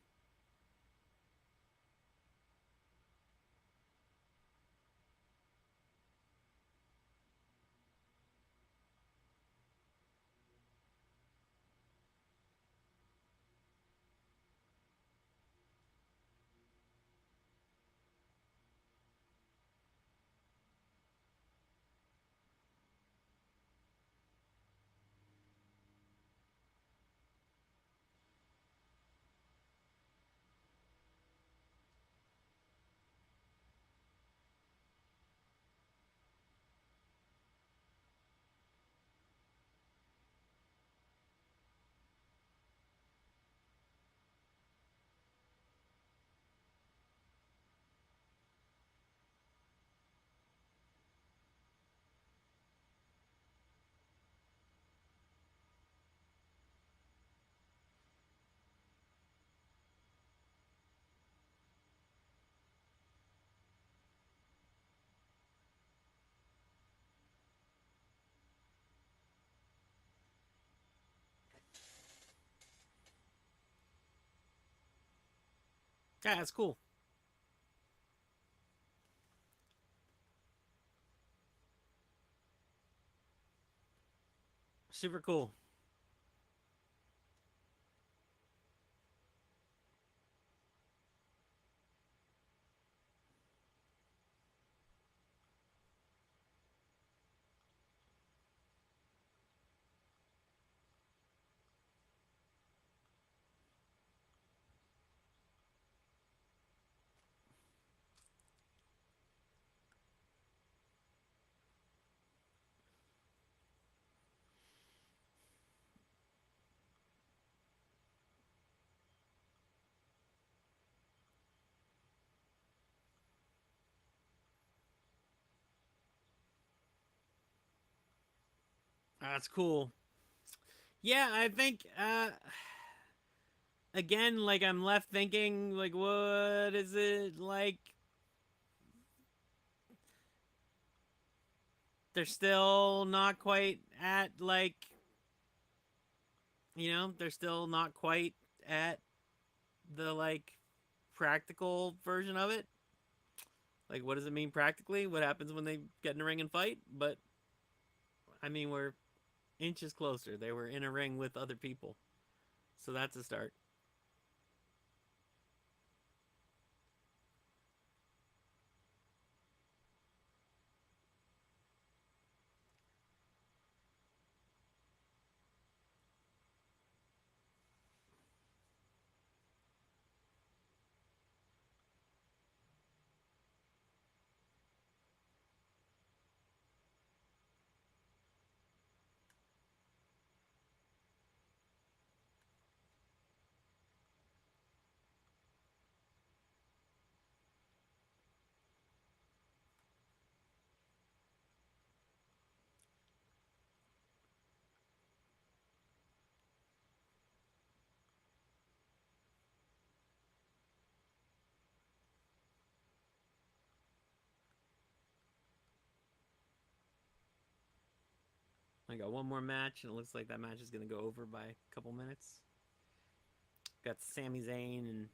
Yeah, that's cool. Super cool. That's cool. Yeah, I think again, like I'm left thinking, like, what is it like? They're still not quite at like, they're still not quite at the like practical version of it. Like, what does it mean practically? What happens when they get in a ring and fight? But I mean, we're inches closer. They were in a ring with other people. So that's a start. I got one more match, and it looks like that match is going to go over by a couple minutes. Got Sami Zayn and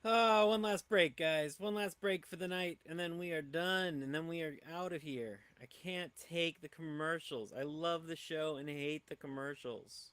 Oh, one last break, guys. One last break for the night, and then we are done, and then we are out of here. I can't take the commercials. I love the show and hate the commercials.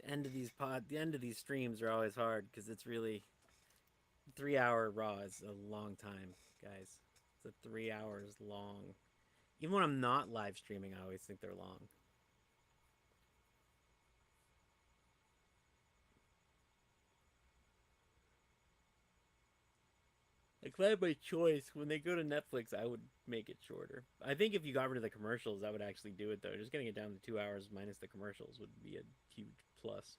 The end of these streams are always hard because it's really 3 hour Raw is a long time, guys. It's a 3 hours long. Even when I'm not live streaming, I always think they're long. Like, if I had my choice, when they go to Netflix, I would make it shorter. I think if you got rid of the commercials, that would actually do it, though. Just getting it down to 2 hours minus the commercials would be a huge plus.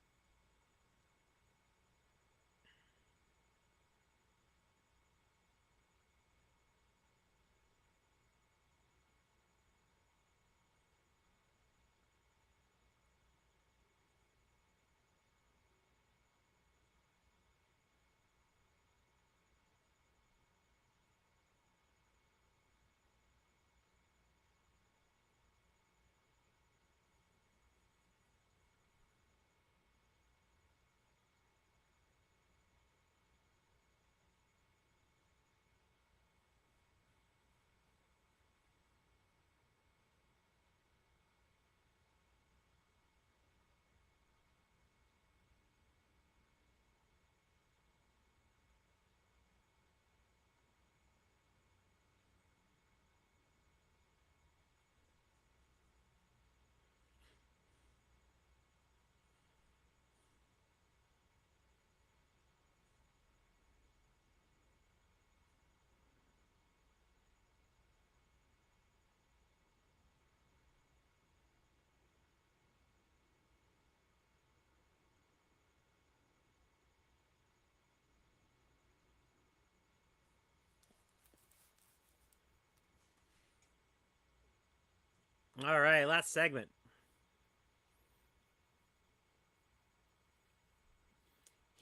All right, last segment.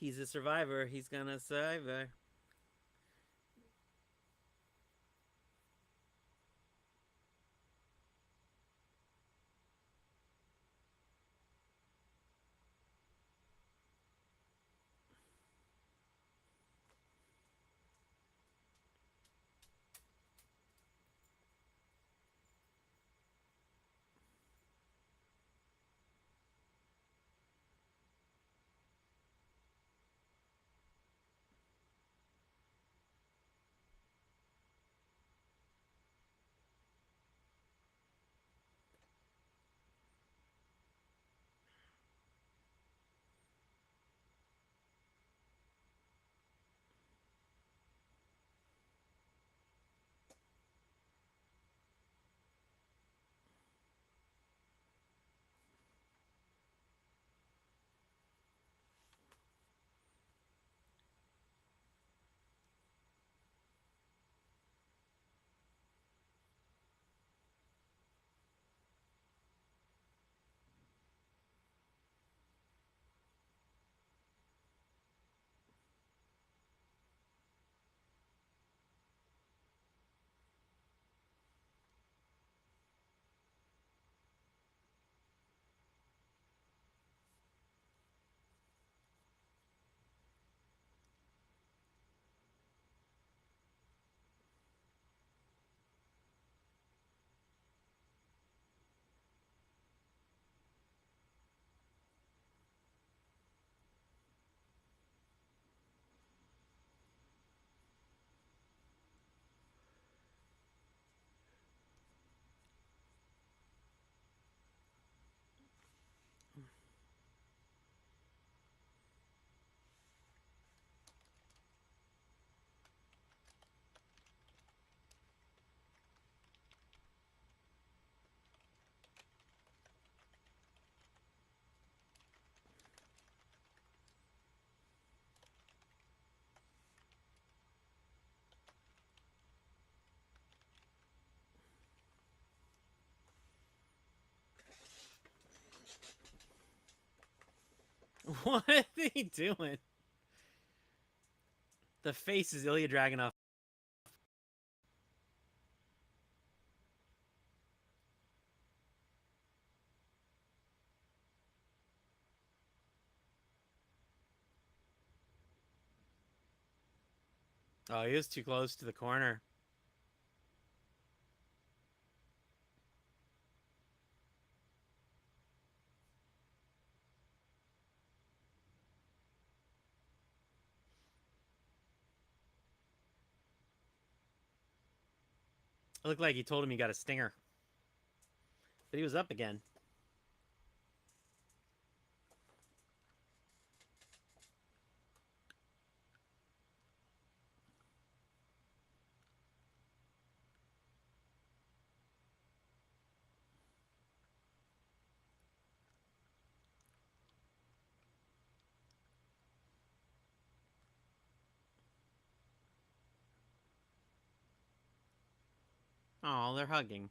He's a survivor. He's gonna survive. What are they doing? The face is Ilya Dragunov. Oh, he was too close to the corner. It looked like he told him he got a stinger. But he was up again. Oh, they're hugging.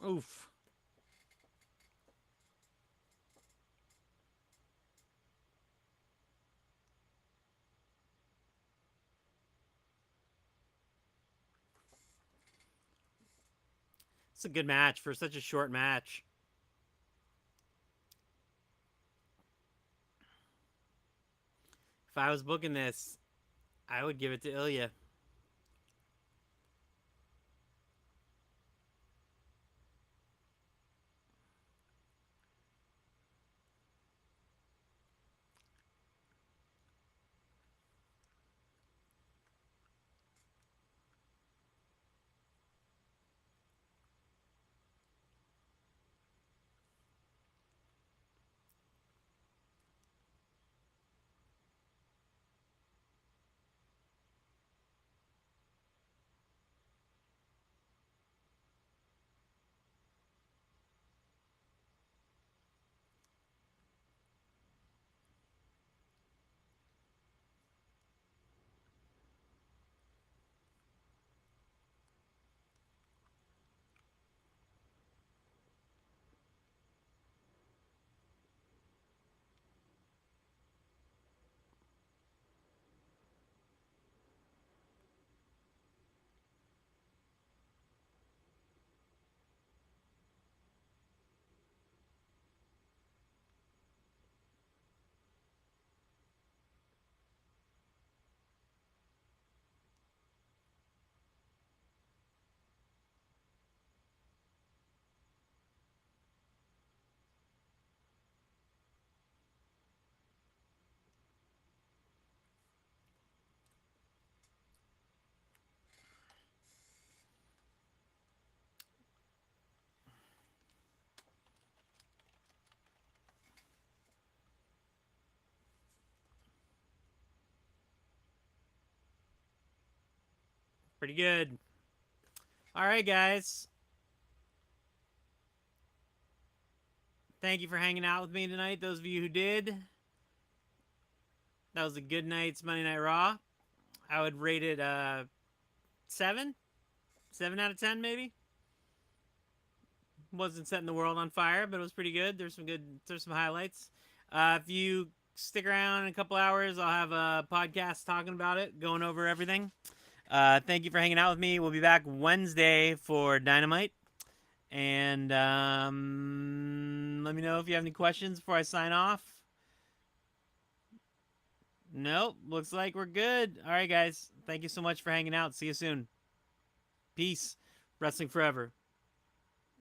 Oof. It's a good match for such a short match. If I was booking this, I would give it to Ilya. Pretty good. All right, guys. Thank you for hanging out with me tonight. Those of you who did. That was a good night's Monday Night Raw. I would rate it 7. 7 out of 10, maybe. Wasn't setting the world on fire, but it was pretty good. There's some highlights. If you stick around in a couple hours, I'll have a podcast talking about it, going over everything. Thank you for hanging out with me. We'll be back Wednesday for Dynamite. And let me know if you have any questions before I sign off. Nope, looks like we're good. All right, guys. Thank you so much for hanging out. See you soon. Peace. Wrestling forever.